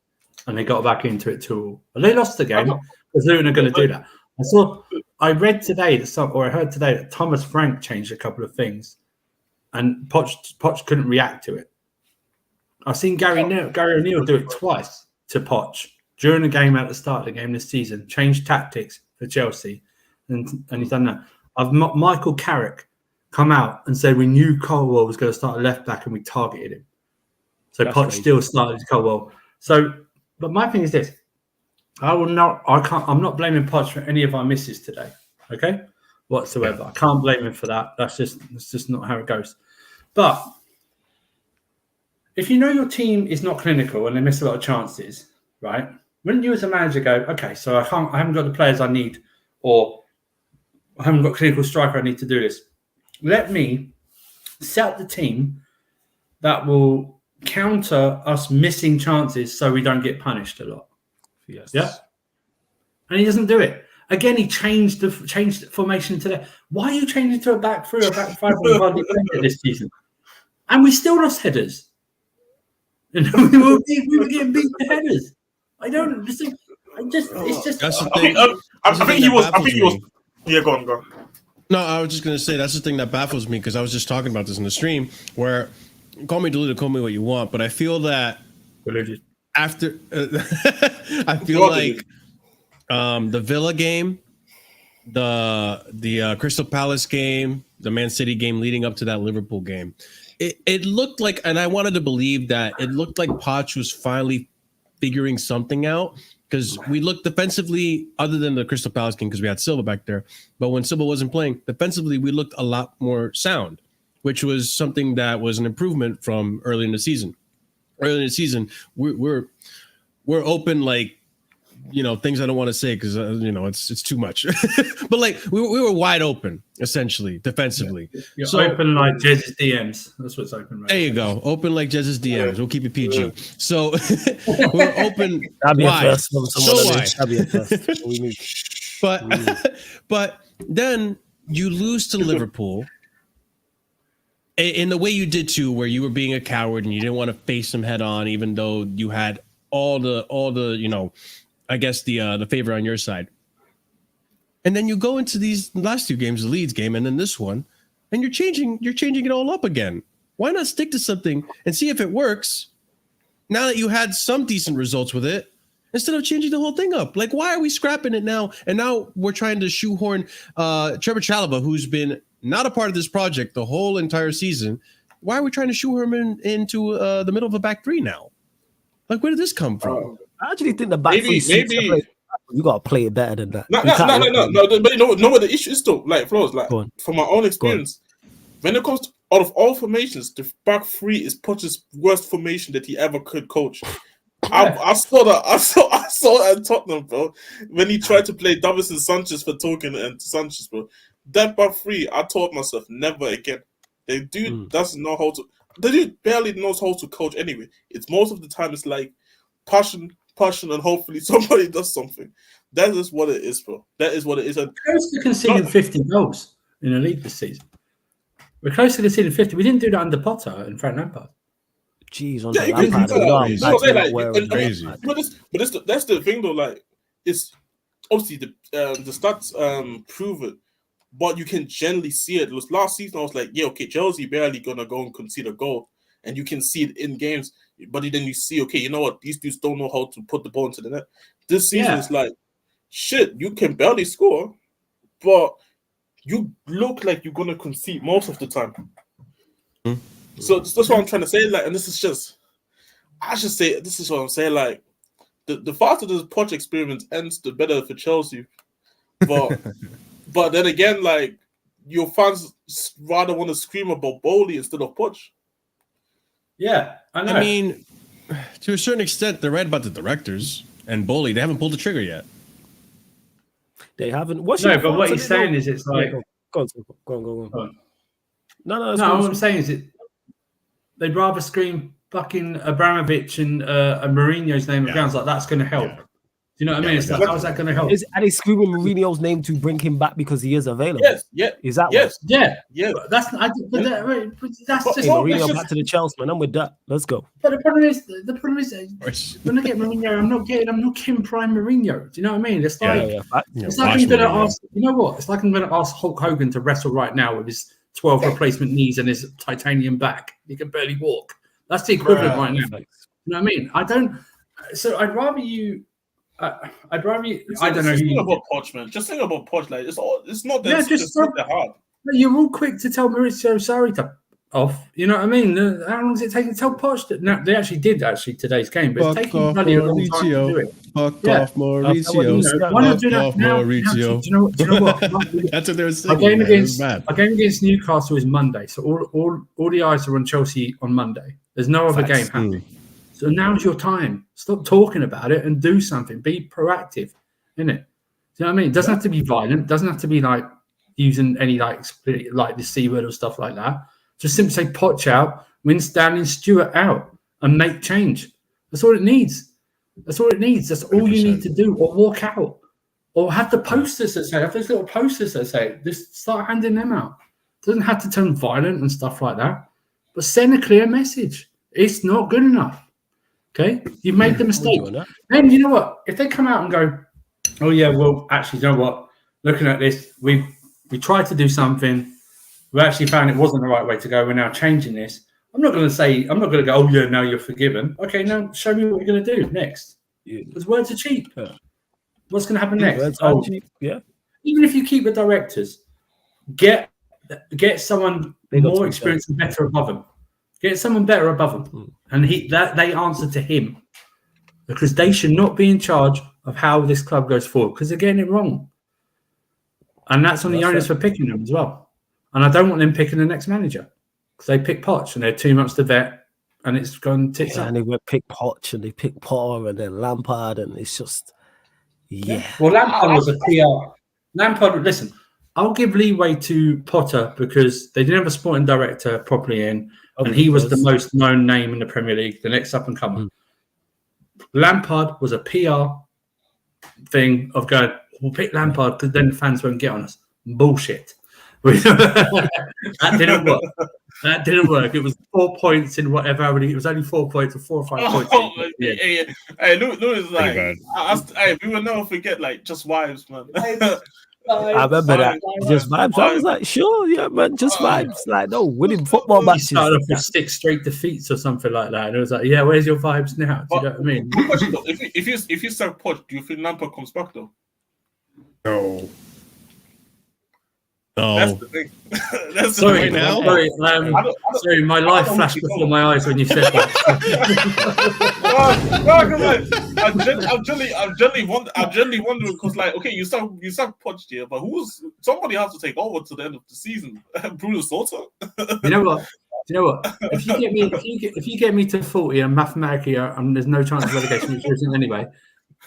and they got back into it too. And they lost the game because Luton are going to do that. I read today I heard today that Thomas Frank changed a couple of things, and Poch couldn't react to it. I've seen Gary O'Neill do it twice to Poch during the game at the start of the game this season, changed tactics for Chelsea, and he's done that. Michael Carrick come out and said we knew Colwell was going to start a left back and we targeted him. So Poch still started Colwell. But my thing is this. I'm not blaming Poch for any of our misses today, okay? Whatsoever. I can't blame him for that. That's just not how it goes. But if you know your team is not clinical and they miss a lot of chances, right? Wouldn't you as a manager go, okay, so I haven't got the players I need, or I haven't got clinical striker I need to do this. Let me set up the team that will counter us missing chances so we don't get punished a lot. Yes. Yeah. And he doesn't do it. Again, he changed the formation to that. Why are you changing to a back 3 or back 5 when hardly played this season? And we still lost headers. And we were getting beat with headers. It's just. That's the thing. I think he was. Yeah, go on. No, I was just gonna say that's the thing that baffles me, because I was just talking about this in the stream. Where call me deluded, call me what you want, but I feel that after I feel like the Villa game, the Crystal Palace game, the Man City game leading up to that Liverpool game, it looked like, and I wanted to believe that it looked like Poch was finally figuring something out, because we looked defensively, other than the Crystal Palace game because we had Silva back there, but when Silva wasn't playing, defensively we looked a lot more sound, which was something that was an improvement from early in the season. Early in the season, we're open, like, you know, things I don't want to say because you know it's too much, but like we were wide open essentially defensively. You're open like Jez's DMs. That's what's open. Right there you go, open like Jez's DMs. We'll keep it PG. So we're open. That'd be wide. a first. So wide. That'd be a first. But then you lose to Liverpool in the way you did too, where you were being a coward and you didn't want to face them head on, even though you had all the you know, I guess the favor on your side. And then you go into these last 2 games, the Leeds game and then this one, and you're changing it all up again. Why not stick to something and see if it works now that you had some decent results with it, instead of changing the whole thing up? Like, why are we scrapping it now? And now we're trying to shoehorn Trevor Chalobah, who's been not a part of this project the whole entire season. Why are we trying to shoehorn him into the middle of a back 3 now? Like, where did this come from? I actually think the back 3 maybe you gotta play it better than that. No. But you know what the issue is though? Like, Flows, like from my own experience, when it comes to out of all formations, the back 3 is Poch's worst formation that he ever could coach. I saw that at Tottenham, bro. When he tried to play Davinson Sanchez for Token and Sanchez, bro. That back 3, I told myself never again. The dude doesn't know how to. The dude barely knows how to coach anyway. It's most of the time it's like passion, and hopefully somebody does something. That is what it is, bro. That is what it is. We're close to conceding 50 goals in the league this season. We're close to conceding 50. We didn't do that under Potter and Frank Lampard. Jeez, on crazy. But that's the thing though. Like, it's obviously the stats prove it, but you can generally see it. Last season, I was like, yeah, okay, Chelsea barely gonna go and concede a goal, and you can see it in games. But then you see, okay, you know what? These dudes don't know how to put the ball into the net. This season is like shit, you can barely score, but you look like you're gonna concede most of the time. So that's what I'm trying to say. Like, and this is just, I should say, this is what I'm saying. Like, the faster the Poch experiment ends, the better for Chelsea. But then again, like, your fans rather want to scream about Bowley instead of Poch. Yeah, I know. I mean, to a certain extent, they're right about the directors and Bowley. They haven't pulled the trigger yet. They haven't. But what he's saying is, it's like, go on. No. What I'm saying is, they'd rather scream fucking Abramovich and Mourinho's name of grounds like that's going to help. Do you know what I mean? It's like, how's that going to help? Are they screaming Mourinho's name to bring him back because he is available? Yes, yeah. Is that yes, what? yeah? But That's just Mourinho back to the Chelsea, man. I'm with that. Let's go. But the problem is, when I get Mourinho, I'm not getting prime Mourinho. Do you know what I mean? It's like it's like I'm going to ask. You know what? It's like I'm going to ask Hulk Hogan to wrestle right now with his 12 replacement knees and his titanium back. He can barely walk. That's the equivalent right now. You know what I mean? I don't. So I'd rather you. I don't know. Just think about Poch, man. Just think about Poch. Like, it's not that. It's not that hard. You're all quick to tell Maurizio Sarri to off. You know what I mean? How long does it take to tell Poch that? No, they actually did today's game, but it's taking bloody a long time to do it. Fuck off, Mauricio. Why not do that now? Mauricio. Do you know what? That's what they were saying. Our game against Newcastle is Monday, so all the eyes are on Chelsea on Monday. There's no other game happening. So now's your time. Stop talking about it and do something. Be proactive, innit? Do you know what I mean? It doesn't have to be violent. It doesn't have to be like using any like the C word or stuff like that. Just simply say Poch out, Winstanley and Stewart out, and make change. That's all it needs. That's all it needs. That's all 100%. You need to do, or walk out, or have the posters that say, have those little posters that say, just start handing them out. It doesn't have to turn violent and stuff like that, but send a clear message. It's not good enough. Okay, you've made the mistake. Then you know what? If they come out and go, "Oh yeah, well, actually, you know what? Looking at this, we tried to do something. We actually found it wasn't the right way to go. We're now changing this." I'm not going to go, "Oh yeah, now you're forgiven." Okay, now show me what you're going to do next. Because words are cheap. What's going to happen next? Words are cheap. Yeah. Even if you keep the directors, get someone more experienced and better above them. Get someone better above them, and they answer to him, because they should not be in charge of how this club goes forward, because they're getting it wrong, and that's on the owners for picking them as well. And I don't want them picking the next manager, because they pick Poch and they're 2 months to vet, and it's gone tits up. And they went pick Poch and they pick Potter and then Lampard, and it's just Well, Lampard was a PR. Lampard, listen, I'll give leeway to Potter because they didn't have a sporting director properly in. And he was the most known name in the Premier League, the next up and comer. Lampard was a PR thing of going, we'll pick Lampard because then the fans won't get on us. Bullshit. That didn't work. That didn't work. It was 4 points in whatever. It was only 4 points or 4 or 5 points. Hey, Louis, like, we will never forget, like, just vibes, man. I remember that. Just vibes. I was like, sure, yeah, man, just vibes. Like, no, winning football matches. He started off with 6 straight defeats or something like that. And it was like, yeah, where's your vibes now? Do you know what I mean? If you start Poch, do you think Lampard comes back though? No. That's the thing. That's sorry, the thing. Sorry, my life flashed before my eyes when you said that. I'm generally wondering because, like, okay, you start Poch here, but somebody has to take over to the end of the season? Bruno Soto. You know what? If you get me to 40 and mathematically, there's no chance of relegation, which isn't anyway,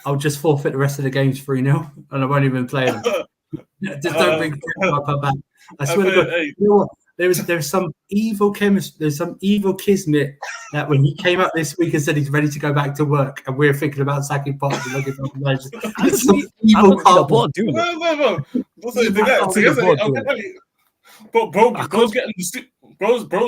I'll just forfeit the rest of the games 3-0, and I won't even play them. Just don't bring up back. I swear to God. You know what? There's some evil chemist. There's some evil kismet that when he came up this week and said he's ready to go back to work, and we're thinking about sacking Poch and looking for managers. There's some evil cardboard. No. Bro's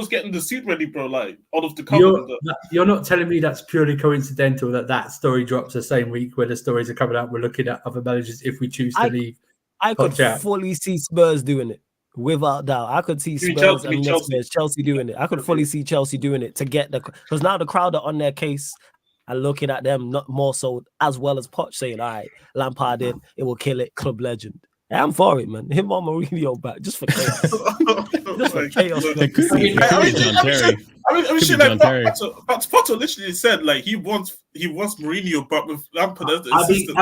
getting the suit ready, bro. Like, out of the cover. You're not telling me that's purely coincidental that story drops the same week where the stories are coming out. We're looking at other managers if we choose to leave. I could fully see Spurs doing it, without doubt. I could see Spurs and Chelsea doing it. I could fully see Chelsea doing it to get because now the crowd are on their case. and looking at them not more so as well as Poch saying, all right, Lampard in, it will kill it, club legend. Yeah, I'm for it, man. Him or Mourinho back just for chaos. Just for chaos. It could be John Terry. John Terry. But Potter literally said like he wants Mourinho, but with Lampard as the assistant.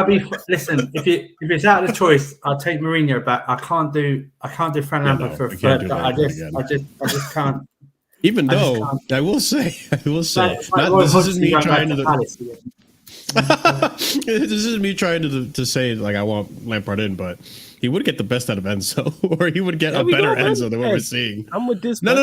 Listen, if it's out of the choice, I'll take Mourinho back. I can't do Frank Lampard for a third. I just can't. Even though I will say, this isn't me trying to. This isn't me trying to say like I want Lampard in, but he would get the best out of Enzo, or he would get a better Enzo than what we're seeing. I'm with this. No,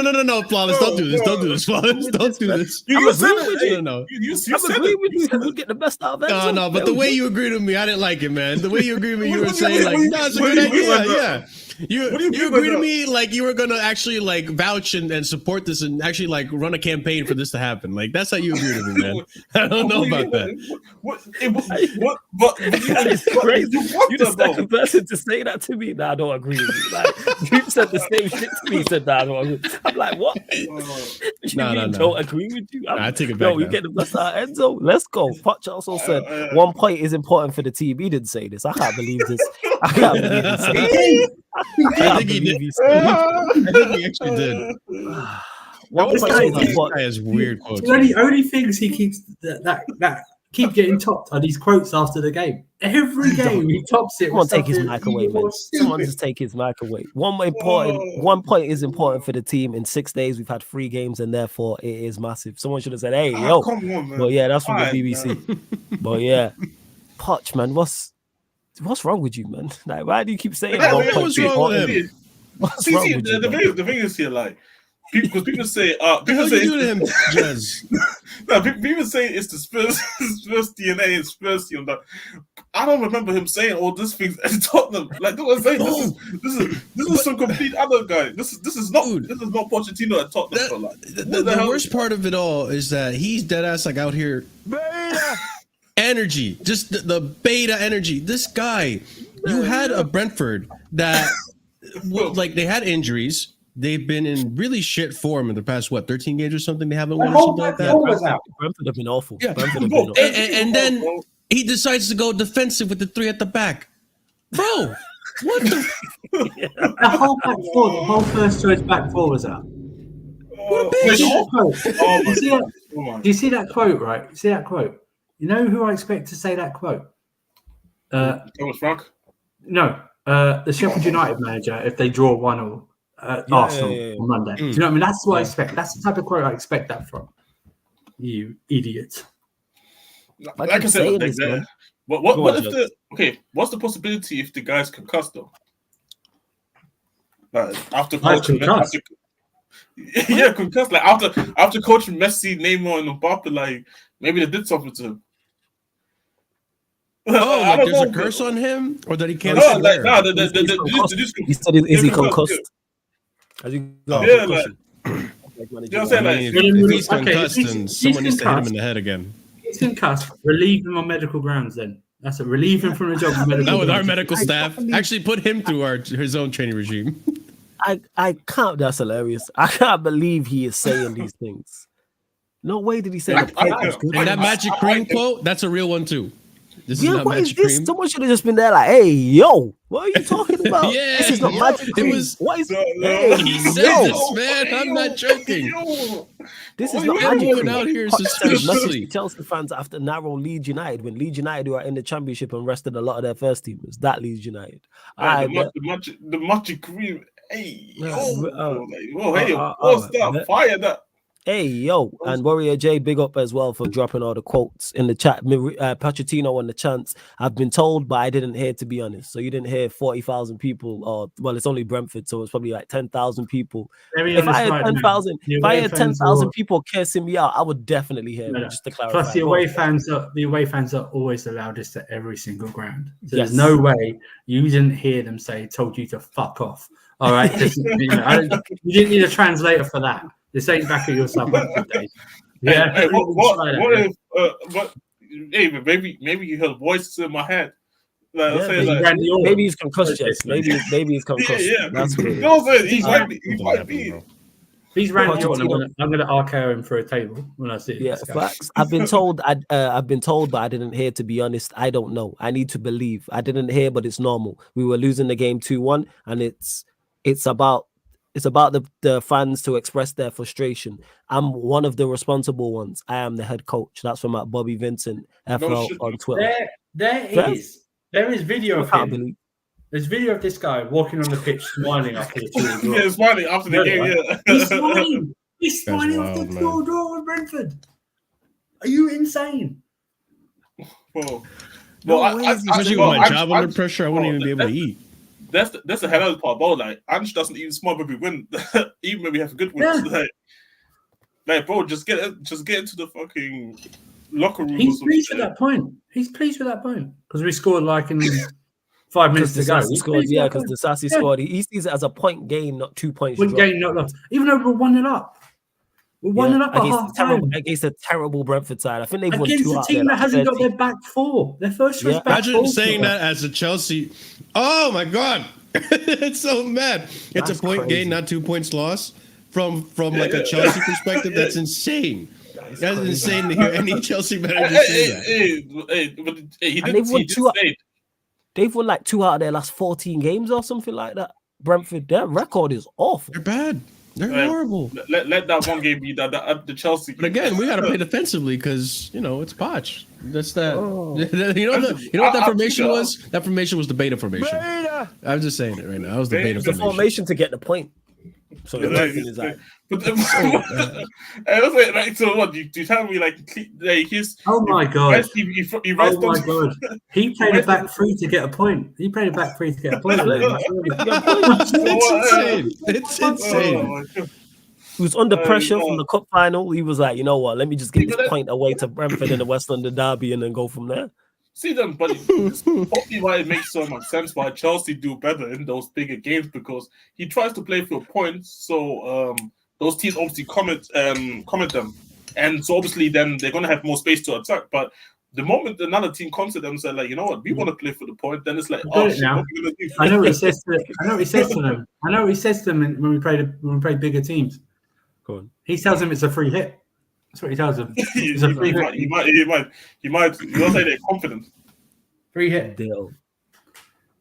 Flawless, don't do this. Don't do this, Flawless. Don't do this. You said it. No. I'm agreeing with you. He would get the best out of Enzo. No, but the way you agreed with me, I didn't like it, man. The way you agreed with me, you were saying like, no, it's a good idea. Yeah. You agreed to me like you were gonna actually like vouch and support this and actually like run a campaign for this to happen. Like that's how you agreed to me, man. I don't know about that. What? It's crazy. You're the second person to say that to me. Nah, I don't agree with you. Like you said the same shit to me. Said, nah, I don't agree. I'm like, what? Don't agree with you. I take it back. You get the best out of Enzo. Let's go. Poch also said 1 point is important for the team. He didn't say this. I can't believe this. I can't believe he said this. I think he did. I think he actually did. This guy has weird quotes. The only things he keeps that keep getting topped are these quotes after the game. Every game he tops it. Someone take his mic away, man. Someone just take his mic away. 1 point is important for the team. In 6 days, we've had 3 games, and therefore it is massive. Someone should have said, "Hey, yo." Come on, man. But yeah, that's from the BBC. But yeah, Poch, man, what's wrong with you, man? Like, why do you keep saying that? What's wrong with him? What's wrong with you? The thing is here, like, because people say, people say it's the Spurs DNA and Spurs team. That I don't remember him saying all these things at Tottenham. Like, they were saying this is some complete other guy. This is not Pochettino at Tottenham. The worst part of it all is that he's dead ass like out here. Energy, just the beta energy. This guy, you had a Brentford that, like, they had injuries. They've been in really shit form in the past 13 games or something. They haven't won or something like that. Brentford have been awful. Yeah, and then he decides to go defensive with the 3 at the back. Bro, what the? The whole back four, the whole first choice back four was out. What a bitch! Do you see that quote? Right? You see that quote? You know who I expect to say that quote? Thomas Frank? No, the Sheffield United manager if they draw 1-1 Arsenal on Monday. Do you know what I mean? That's what I expect. That's the type of quote I expect that from. You idiot. Like I said, what if what's the possibility if the guy's concussed though? After coaching concussed. Concussed. Like after coaching Messi, Neymar, and Mbappe, like maybe they did something to him. Oh, like there's a curse on him, or that he can't. He said, "Is he concussed?" If he's concussed, then someone needs to hit him in the head again. He's concussed. Relieve him on medical grounds. Then that's it. Relieve him from the job. That was our medical staff. Actually, put him through his own training regime. I can't. That's hilarious. I can't believe he is saying these things. No way did he say that. And that magic cream quote, that's a real one too. What is this? Cream. Someone should have just been there like, hey, yo, what are you talking about? This is not magic cream. What is he said this, man. I'm not joking. This is not magic cream. Out here suspiciously. Chelsea fans after narrow Leeds United, when Leeds United who are in the championship and rested a lot of their first teamers. That Leeds United. The magic cream. Hey, what's that? Fire that. Hey, yo, and Warrior J, big up as well for dropping all the quotes in the chat. Pochettino on the chance. I've been told, but I didn't hear, to be honest. So you didn't hear 40,000 people, or well, it's only Brentford, so it's probably like 10,000 people. If I had 10,000 people cursing me out, I would definitely hear it, just to clarify. Plus, the away fans are always the loudest at every single ground. So there's no way you didn't hear them say, "Told you to fuck off." All right, you didn't need a translator for that. This ain't back at your Southampton days. Yeah. Maybe you heard voices in my head. Maybe he's concussed. Maybe he's concussed. Yeah. That's what he might be. If he's Randy Orton, Pochettino. I'm gonna RKO him for a table when I see it. Yeah, facts. I've been told, but I didn't hear. To be honest, I don't know. I need to believe. I didn't hear, but it's normal. We were losing the game 2-1, and it's about the fans to express their frustration. I'm one of the responsible ones. I am the head coach. That's from Bobby Vincent FL on Twitter. There is video of him. There's video of this guy walking on the pitch smiling after the 2-0 draw. Yeah, smiling after the game. Yeah, he's smiling. He's smiling That's after the wild, 2-0 draw with Brentford. Are you insane? Well, especially with my job under pressure, I wouldn't even be able to eat. That's the hell of the part about like Ange doesn't even smile when we win, even when we have good wins. Yeah. Like, bro, just get into the fucking locker room. He's pleased with that point. He's pleased with that point because we scored like in 5 minutes to go. Yeah, because the Sassy scored. He sees it as a point gain, not 2 points. Point gain, not lost. Even though we're 1-0 up. We're 1-0 up at half time against a terrible Brentford side. I think they've won 2 against a team that hasn't got their back four. Their first back four. Imagine saying that as a Chelsea. Oh my God. It's so mad. It's a point gain, not 2 points lost. From like a Chelsea perspective, that's insane. That's insane to hear any Chelsea manager say that. They've won like 2 out of their last 14 games or something like that. Brentford, their record is awful. They're bad. They're horrible. Let that one game be the Chelsea. But again, we got to play defensively because it's Poch. That's that. You know what that formation was? That formation was the beta formation. I'm just saying it right now. That was the beta formation. The formation to get the point. So the thing is like, so what? Do you tell me like his? Oh my God! Oh my God! He played a back three to get a point. He played a back three to get a point. It's insane. He was under pressure from the cup final. He was like, you know what? Let me just get this point away to Brentford in the West London derby and then go from there. See them, but it's probably why it makes so much sense why Chelsea do better in those bigger games because he tries to play for points. So those teams obviously comment them, and so obviously then they're gonna have more space to attack. But the moment another team comes to them and say like, you know what, we want to play for the point, then it's like, oh shit, what are we gonna do? I know what he says to them. I know what he says to them when we play bigger teams. Go on. He tells them it's a free hit. That's what he tells them. It's a free hit. He might. You'll say they're confident. Free hit. Deal.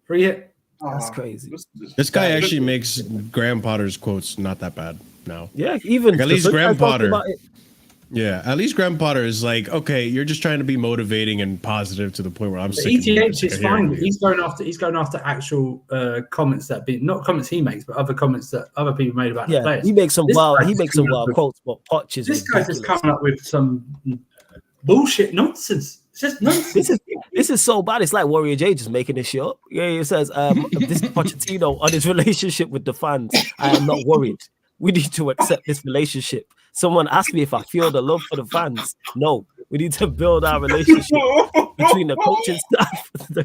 Free hit. That's crazy. This guy actually makes Graham Potter's quotes not that bad now. Yeah, even like, at least Graham Potter. Yeah, at least Graham Potter is like, okay, you're just trying to be motivating and positive to the point where I'm sick. ETH is fine. He's going after actual comments that not comments he makes, but other comments that other people made about the players. He makes some wild quotes, but Poch is this guy's just coming up with some bullshit nonsense. It's just nonsense. This is so bad. It's like Warrior J just making this shit up. Yeah, he says this is Pochettino on his relationship with the fans. I am not worried. We need to accept this relationship. Someone asked me if I feel the love for the fans. No, we need to build our relationship between the coaching staff. This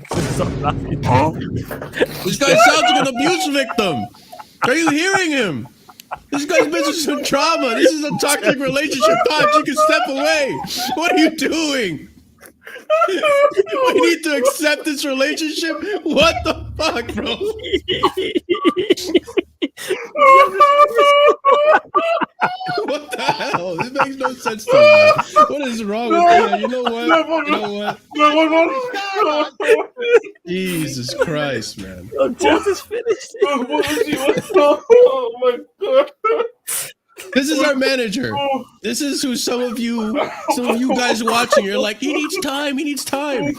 guy sounds like an abuse victim. Are you hearing him? This guy's been through some trauma. This is a toxic relationship. Poch, you can step away. What are you doing? We need to accept this relationship. What the fuck, bro? What the hell? This makes no sense to me. Man. What is wrong with that? You know what? Jesus Christ, man. Just finished. Oh my God. This is our manager. This is who some of you guys watching, you're like, he needs time.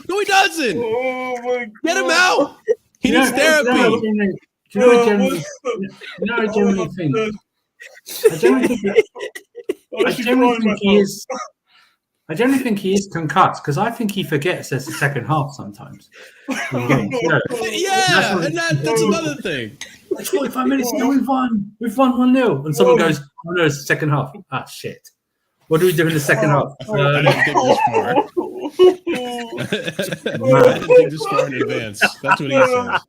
No, he doesn't. Oh my God. Get him out. He needs therapy. I generally think he is concussed because I think he forgets there's a second half sometimes. Yeah, and that's another thing. It's 45 minutes now, we've won 1-0. And someone goes, oh no, it's the second half. Ah, shit. What do we do in the second half? I didn't think this far. I didn't think this far in advance. That's what he says.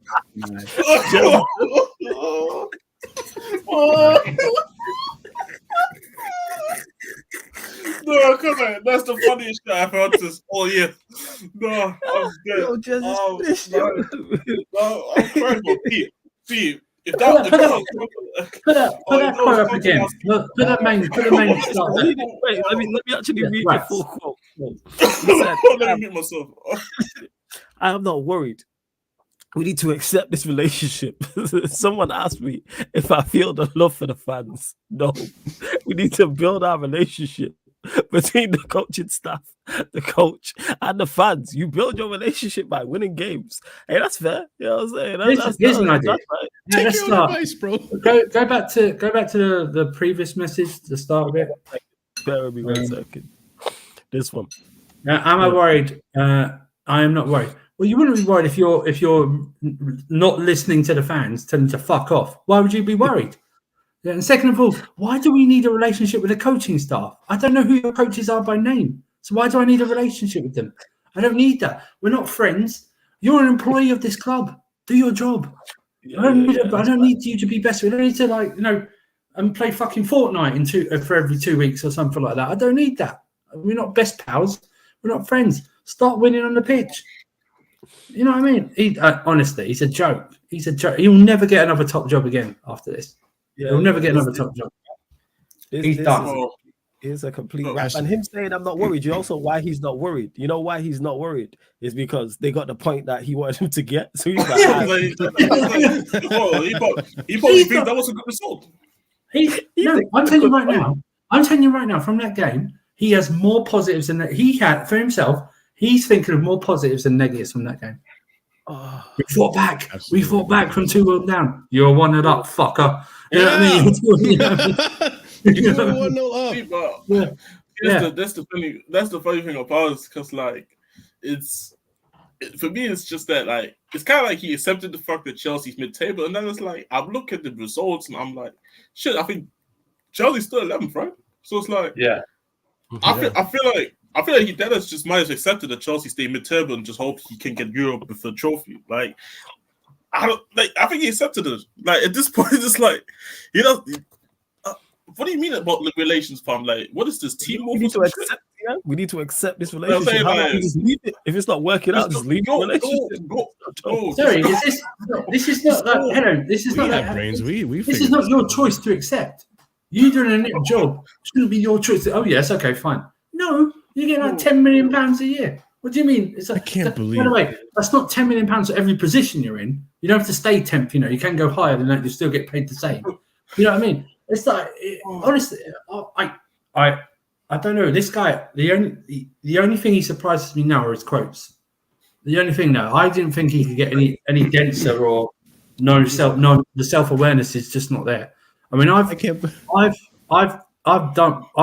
No, come on. That's the funniest shit I've heard this all year. No, I'm dead. I'm crying for Pete, If that Put that quote up again. Look, put the main start. Wait, let me actually read the full quote. Let me mute myself. I am not worried. We need to accept this relationship. Someone asked me if I feel the love for the fans. No, we need to build our relationship between the coaching staff, the coach, and the fans. You build your relationship by winning games. Hey, that's fair. You know what I'm saying? Here's an idea. Right. Take your own advice, bro. Go back to the previous message, the start of it. Bear with me 1 second. This one. Now, am I worried? I am not worried. Well, you wouldn't be worried if you're not listening to the fans, telling them to fuck off. Why would you be worried? Yeah, and second of all, why do we need a relationship with the coaching staff? I don't know who your coaches are by name. So why do I need a relationship with them? I don't need that. We're not friends. You're an employee of this club. Do your job. I don't need you to be best. We don't need to and play fucking Fortnite for every 2 weeks or something like that. I don't need that. We're not best pals. We're not friends. Start winning on the pitch. You know what I mean? Honestly, he's a joke. He's a joke. He'll never get another top job again after this. Yeah, He'll never get another top job. He's done. It's a complete rap. And him saying I'm not worried, you also why he's not worried. You know why he's not worried? Is because they got the point that he wanted him to get. So he's like, he probably thinks that was a good result. I'm telling you right now, from that game, he has more positives than that. He had for himself. He's thinking of more positives than negatives from that game. We fought back. Absolutely. We fought back from 2-1 down. You're 1-0 up, fucker. You know what I mean? You're 1-0 up. That's the funny thing about it, because for me, it's just that it's kind of like he accepted the fact that Chelsea's mid-table, and then it's like I'm looking at the results and I'm like, shit, I think Chelsea's still 11th, right? So it's like, I feel like he just might have accepted that Chelsea stay mid-table and just hope he can get Europe with the trophy. I think he accepted it. At this point, it's like he does. What do you mean about relations, fam? What is this team? We need to accept. Yeah? We need to accept this relationship. Just leave it. If it's not working out, just leave the relationship. Sorry, this is not that. Hello, this is not that. Brains. This is not your choice to accept. You doing a little job shouldn't be your choice. Oh yes, okay, fine. No. You get £10 million a year. What do you mean? I can't believe. By the way, that's not £10 million for every position you're in. You don't have to stay 10th. You can go higher than that. You still get paid the same. You know what I mean? It's like honestly, I don't know. This guy, the only thing he surprises me now are his quotes. The only thing now, I didn't think he could get any denser or the self-awareness is just not there. I mean, I've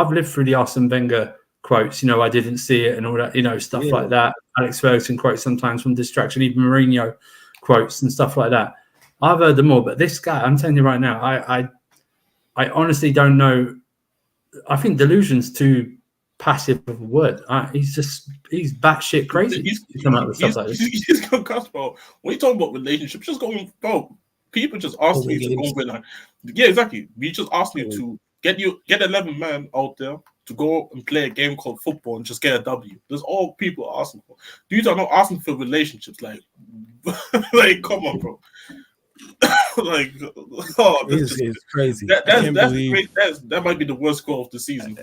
lived through the Arsene Wenger quotes, I didn't see it and all that, stuff like that. Alex Ferguson quotes sometimes from distraction, even Mourinho quotes and stuff like that. I've heard them all, but this guy, I'm telling you right now, I honestly don't know. I think delusion's too passive of a word. He's batshit crazy. He's come out with stuff like this. He's concussed, bro. When you talk about relationships, just going, bro. People just ask me to go with yeah, exactly. We just asked me to get 11 men out there to go and play a game called football and just get a W. That's all people are asking for. Dudes are not asking for relationships. Come on, bro. This is crazy. That might be the worst goal of the season.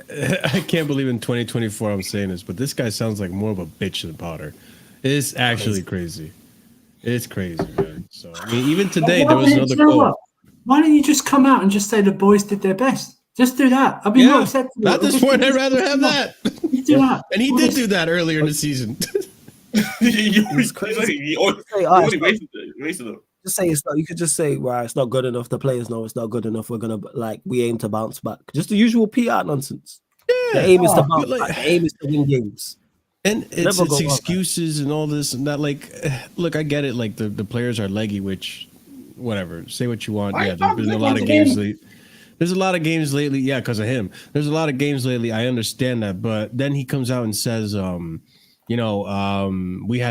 I can't believe in 2024 I'm saying this, but this guy sounds like more of a bitch than Potter. It's actually crazy. It's crazy, man. So I mean, even today there was another quote. Why don't you just come out and just say the boys did their best? Just do that. I'd be more acceptable. At this point, I'd rather have that. Do that. And he did do that earlier in the season. It's crazy. He only wasted it. Just say it's not. You could just say, "Well, it's not good enough." The players know it's not good enough. We're gonna we aim to bounce back. Just the usual PR nonsense. Yeah, the aim is to bounce back. The aim is to win games. And it's excuses and all this and that. Look, I get it. The players are leggy, which, whatever. Say what you want. Yeah, there's been a lot of games lately. There's a lot of games lately. Yeah, because of him. There's a lot of games lately. I understand that, but then he comes out and says, we had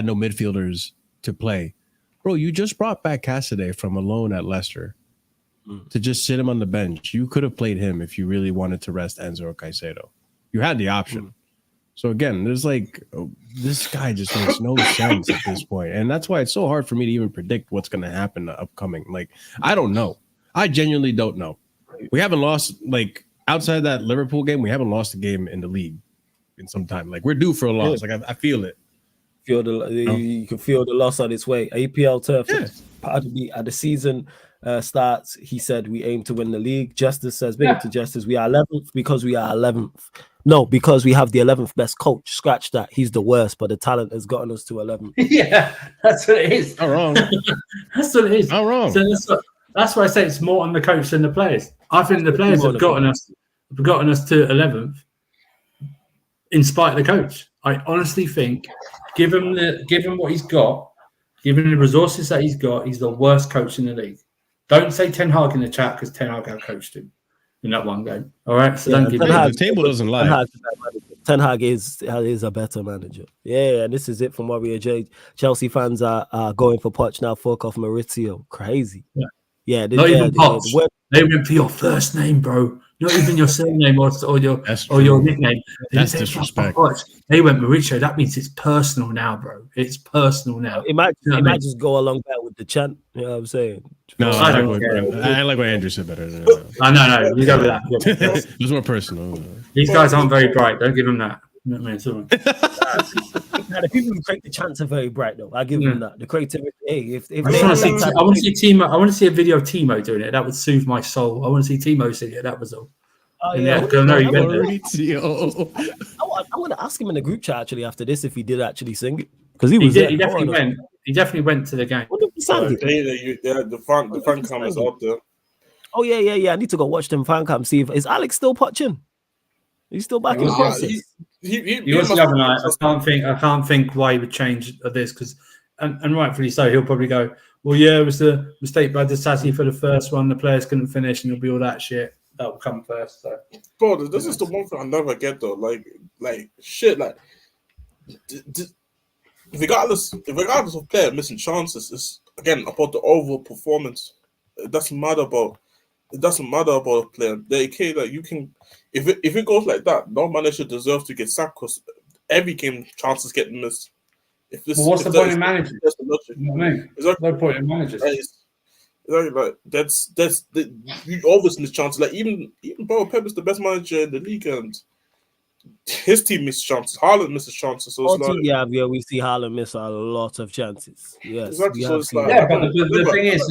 no midfielders to play. Bro, you just brought back Cassidy from a loan at Leicester to just sit him on the bench. You could have played him if you really wanted to rest Enzo or Caicedo. You had the option. So again, there's like this guy just makes no sense at this point, and that's why it's so hard for me to even predict what's going to happen upcoming. Like I don't know. I genuinely don't know. We haven't lost like outside that Liverpool game. We haven't lost a game in the league in some time. Like we're due for a loss. Like I feel it. You can feel the loss on its way. APL turf. Pardon me. At the season starts, he said we aim to win the league. Justice says, big up to Justice. We are 11th because we are 11th. No, because we have the 11th best coach. Scratch that. He's the worst, but the talent has gotten us to 11th. Yeah, that's what it is. Not wrong. That's what it is. Not wrong. So that's why I say it's more on the coach than the players. I think the players have gotten us to 11th in spite of the coach. I honestly think, given what he's got, given the resources that he's got, he's the worst coach in the league. Don't say Ten Hag in the chat because Ten Hag outcoached him in that one game. All right, so don't give me the table doesn't lie. Ten Hag is a better manager. Yeah, and this is it from Warrior J. Chelsea fans are going for Poch now. Fuck off Maurizio. Crazy. Yeah. Not even Poch. They went for your first name, bro. Not even your surname or your nickname. That's disrespect. They went Mauricio. That means it's personal now, bro. It's personal now. It might just go along better with the chant. You know what I'm saying? No, I like what Andrew said better. No. You go with that. It was more personal. These guys aren't very bright. Don't give them that. You know what I mean? Now, the people who create the chants are very bright, though. I give them that. The creativity. Hey, I want to see Timo. I want to see a video of Timo doing it. That would soothe my soul. I want to see Timo sing it. That was all. Oh, yeah. I'm going to ask him in the group chat actually after this if he did actually sing it because he definitely went. He definitely went to the game. What did he sing it? The fan cam is out there. Oh yeah. I need to go watch them fan cam. See if is Alex still potching? He's still back in the process. He was the other night. I can't think why he would change this because, and rightfully so. He'll probably go, well, yeah, it was the mistake by Disasi for the first one. The players couldn't finish, and it'll be all that shit. That will come first. So. Bro, this is the one thing I never get though. Like shit. Like, regardless of player missing chances, it's again about the overall performance. It doesn't matter about a player. Okay, like you can, if it goes like that, no manager deserves to get sacked because every game chances get missed. What's the point in managers? You know what I mean? No point in managers. Like that's you always miss chances. Like even Bro Pep is the best manager in the league, and his team misses chances. Haaland misses chances. So it's we see Haaland miss a lot of chances. Yes, exactly. So it's but the thing is,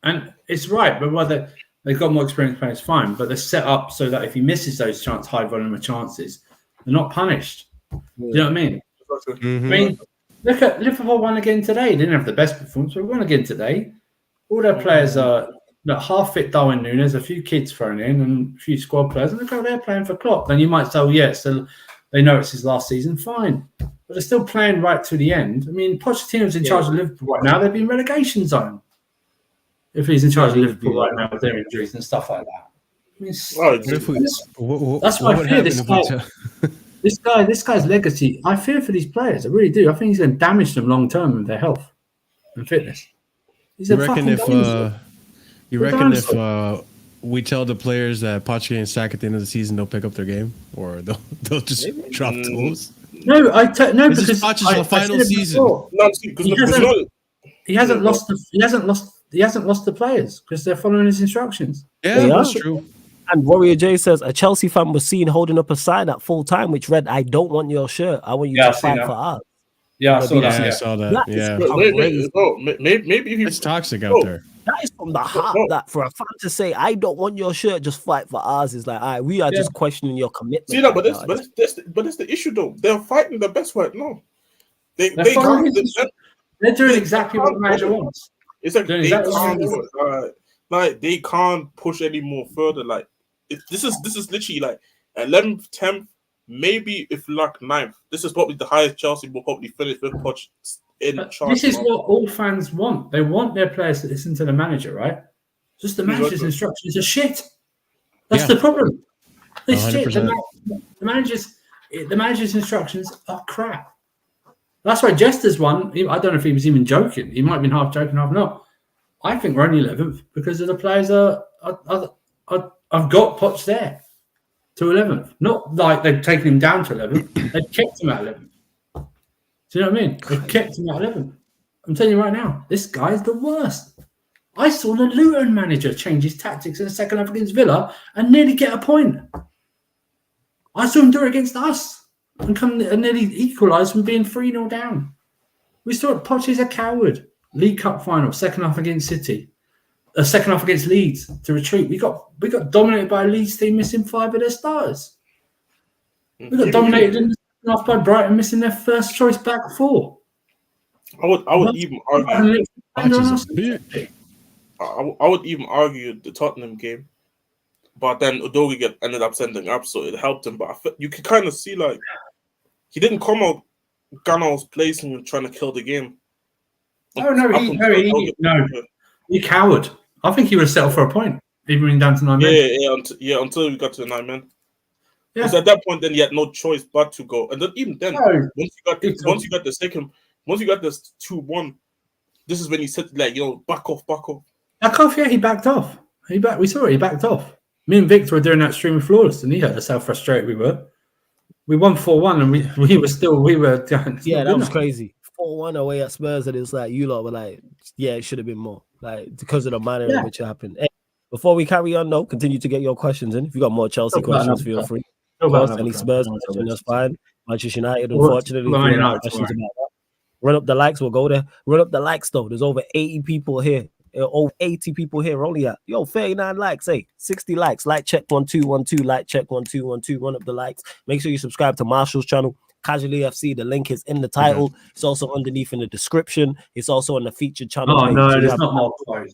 and it's right, but whether they've got more experienced players, fine, but they're set up so that if he misses those high volume of chances, they're not punished. Yeah. You know what I mean? Mm-hmm. I mean, look at Liverpool won again today. They didn't have the best performance, but we won again today. All their players are half fit Darwin Núñez, a few kids thrown in, and a few squad players, and look how they're playing for Klopp. Then you might say, oh, yeah, so they know it's his last season, fine. But they're still playing right to the end. I mean, Pochettino's in charge of Liverpool right now. They'd be in relegation zone if he's in charge of Liverpool right now with their injuries and stuff like that. I mean, that's why I fear this guy. This guy's legacy. I fear for these players. I really do. I think he's going to damage them long term with their health and fitness. You reckon if we tell the players that Poch getting sacked at the end of the season, they'll pick up their game, or they'll just drop tools? No, because Poch's final season. He hasn't lost the players because they're following his instructions. Yeah, that's true. And Warrior J says a Chelsea fan was seen holding up a sign at full time which read, "I don't want your shirt. I want you to fight for us." Yeah, I saw that. Yeah. Maybe it's toxic out there. That is from the heart. That for a fan to say, "I don't want your shirt, just fight for ours," is like, all right, we are just questioning your commitment. See that, but that's the issue though. They're fighting the best right now. They're doing exactly what the manager wants. It's like they can't push any more further. Like this is literally like 11th, 10th. Maybe if luck 9th, this is probably the highest Chelsea will probably finish with Poch in charge. This is what all fans want. They want their players to listen to the manager, right? Just the manager's instructions are shit. That's the problem. It's shit. The manager's instructions are crap. That's why Jester's one. I don't know if he was even joking. He might have been half joking, half not. I think we're only 11th because of the players I've got Poch there to 11th. Not like they've taken him down to 11th. They've kept him at 11th. Do you know what I mean? They've kept him at 11th. I'm telling you right now, this guy is the worst. I saw the Luton manager change his tactics in the second half against Villa and nearly get a point. I saw him do it against us and nearly equalise from being 3-0 down. We saw it. Poch is a coward. League Cup final, second half against City. A second half against Leeds to retreat. We got dominated by a Leeds team missing 5 of their starters. We got dominated in the second half by Brighton missing their first choice back 4. I would even argue. I would even argue the Tottenham game, but then Udogie ended up sending up, so it helped him. But you could kind of see like he didn't come out Ghana's place and trying to kill the game. He cowered. I think he would have settled for a point, even when down to 9 men. Until we got to the 9 men. Because at that point, then you had no choice but to go. And then even then, once you got this 2-1, this is when he said like, back off. Back off, yeah, he backed off. We saw it, he backed off. Me and Victor were doing that stream of flawless, and he heard us how frustrated we were. We won 4-1, and we were yeah, that was crazy. 4-1 away at Spurs, and it's like you lot were like, yeah, it should have been more, like because of the manner in which it happened. Hey, before we carry on, though, continue to get your questions in. If you got more Chelsea questions, feel free. Any Spurs questions, that's fine. Manchester United, unfortunately, questions about that. Run up the likes, we'll go there. Run up the likes, though. There's over 80 people here. Over 80 people here. We're only at 39 likes. Hey, 60 likes. Like check 1212. Like check 1212. Run up the likes. Make sure you subscribe to Marshall's channel, Casually FC. The link is in the title. It's also underneath in the description. It's also on the featured channel. Oh, no, there's not more quotes.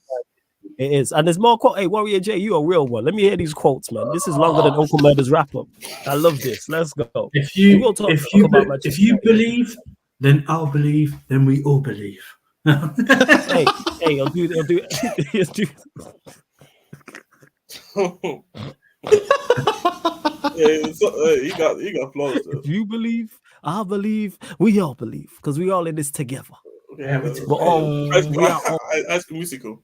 It is. And there's more quotes. Hey, Warrior J, you a real one. Let me hear these quotes, man. This is longer than Uncle Murder's wrap-up. I love this. Let's go. If you believe, then I'll believe, then we all believe. hey, I'll do. You got flaws. If you believe, I believe, we all believe, because we all in this together. Yeah, Ask musical.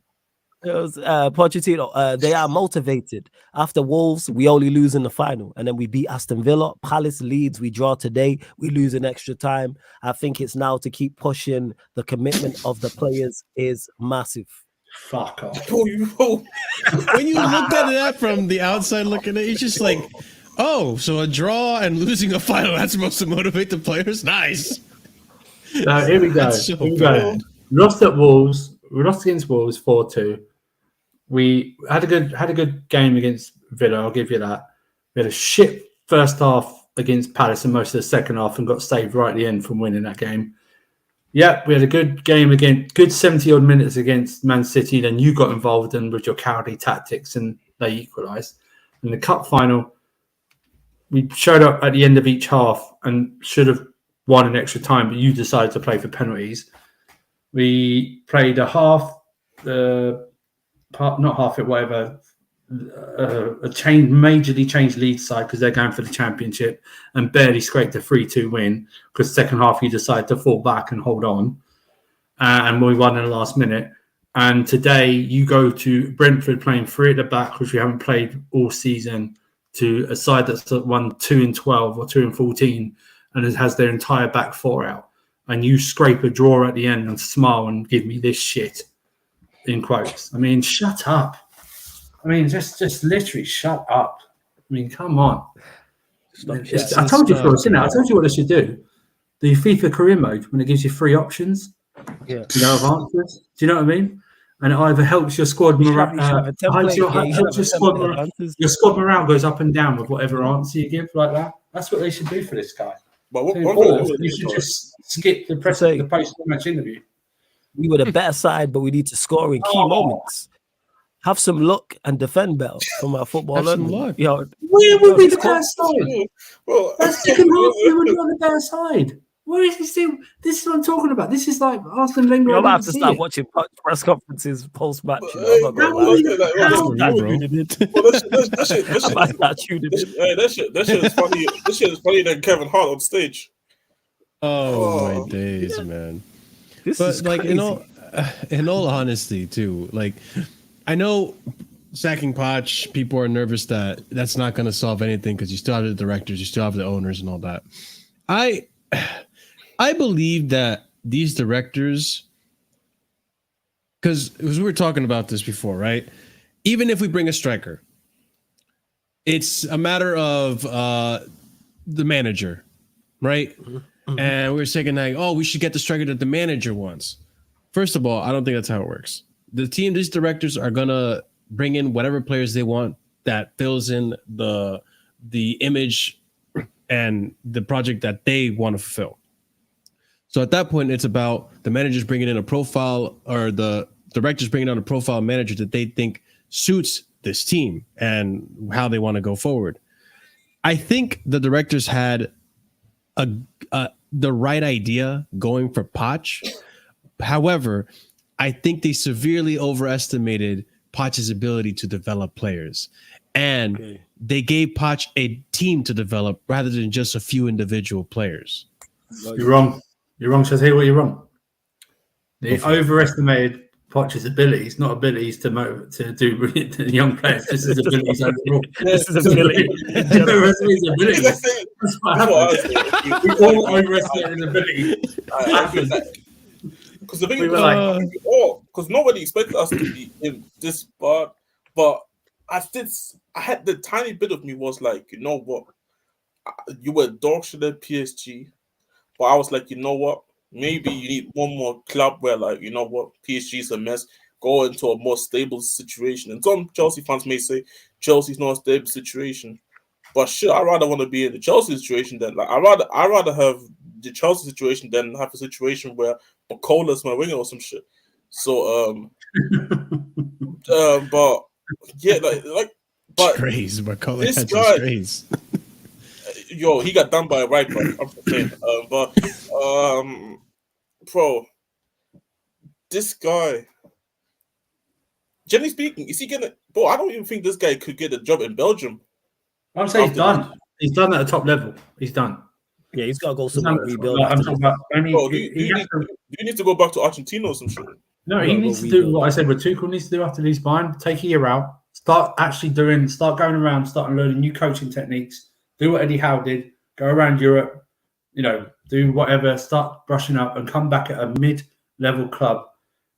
It was Pochettino. They are motivated. After Wolves, we only lose in the final, and then we beat Aston Villa, Palace, Leeds. We draw today. We lose in extra time. I think it's now to keep pushing. The commitment of the players is massive. Fuck off. When you look at that from the outside looking at it, it's just like, oh, so a draw and losing a final, that's supposed to motivate the players? Nice. Here we go. So here we go. Lost at Wolves. We lost against Wolves 4-2. We had a good game against Villa, I'll give you that. We had a shit first half against Palace and most of the second half and got saved right at the end from winning that game. Yeah, we had a good game again, good 70-odd minutes against Man City. Then you got involved in with your cowardly tactics and they equalised. In the cup final, we showed up at the end of each half and should have won in extra time, but you decided to play for penalties. We played a majorly changed lead side because they're going for the championship and barely scraped a 3-2 win because second half you decided to fall back and hold on. And we won in the last minute. And today you go to Brentford playing 3 at the back, which we haven't played all season, to a side that's won 2-12 or 2-14 and has their entire back 4 out. And you scrape a draw at the end and smile and give me this shit, in quotes. I mean, shut up. I mean, just literally shut up. I mean, come on. I told you for a minute. I told you what they should do. The FIFA career mode, when it gives you 3 options, of answers. Do you know what I mean? And it either helps your squad morale. Your squad morale goes up and down with whatever answer you give, like that. That's what they should do for this guy. But you should just skip the post-match interview. We were the better side, but we need to score in key moments. Have some luck and defend better from our football. Have some luck. We would be the better side. That second half, we would be on the better side. What is this thing? This is what I'm talking about. This is like Arsene Wenger. You're about to start watching press conferences post-match. That shit is funny. This shit is funnier than Kevin Hart on stage. Oh my days, man. This is like crazy. in all honesty, too. Like, I know sacking Poch, people are nervous that that's not going to solve anything because you still have the directors, you still have the owners, and all that. I believe that these directors, because we were talking about this before, right? Even if we bring a striker, it's a matter of the manager, right? Mm-hmm. And we were saying like, oh, we should get the striker that the manager wants. First of all, I don't think that's how it works. These directors are gonna bring in whatever players they want that fills in the image and the project that they want to fulfill. So at that point, it's about the managers bringing in a profile, or the directors bringing on a profile manager that they think suits this team and how they want to go forward. I think the directors had the right idea going for Poch. However, I think they severely overestimated Poch's ability to develop players. And they gave Poch a team to develop rather than just a few individual players. You're wrong. You're wrong. Shall I tell you what you're wrong? They overestimated Poch's abilities, not abilities to do the young players. This is abilities overall. This is ability. Overestimated abilities. That's what happened. We all overestimated ability. Because the thing is, because nobody expected us to be in this part, but I had the tiny bit of me was like, you know what, you were dog shit at PSG, but I was like, you know what, maybe you need one more club where, like, you know what, PSG is a mess, go into a more stable situation. And some Chelsea fans may say Chelsea's not a stable situation, but shit, I'd rather want to be in the Chelsea situation than, like, I'd rather have the Chelsea situation than have a situation where Bacola's my winger or some shit. So but yeah, but Strays, Bacola this had guy, strays. yo, he got done by a right back. I'm just saying. Bro, this guy, generally speaking, is he gonna? Bro, I don't even think this guy could get a job in Belgium. I'm saying he's done. He's done at a top level. He's done. Yeah, he's got to go somewhere and rebuild. I'm talking about. Bro, do you need to go back to Argentina or some shit? No, he needs to do what I said. What Tuchel needs to do after these Bayern: take a year out, start going around, start learning new coaching techniques. Do what Eddie Howe did. Go around Europe, do whatever. Start brushing up and come back at a mid-level club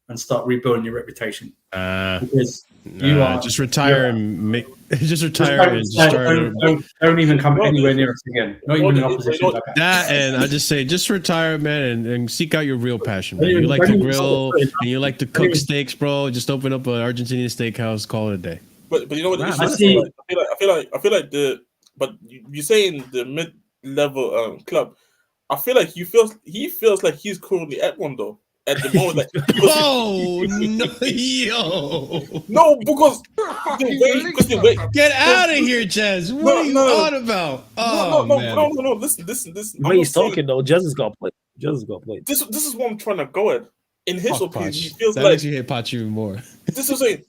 and start rebuilding your reputation. Because you are just retire and make. Just retire and just start. Don't even come anywhere near us again. Not even in opposition. That, and I just say, just retire, man, and seek out your real passion. Man. You like to grill and you like to cook steaks, bro. Just open up an Argentinian steakhouse, call it a day. But you know what? I feel like you're saying the mid-level club. I feel like he feels like he's currently at one though. At the moment, no, because the way. Get out of here, Jez. What are you on about? No. Listen. When he's talking though, Jez has got to play. This is what I'm trying to go at. In his opinion, he feels that like makes you hate Poch even more. This is a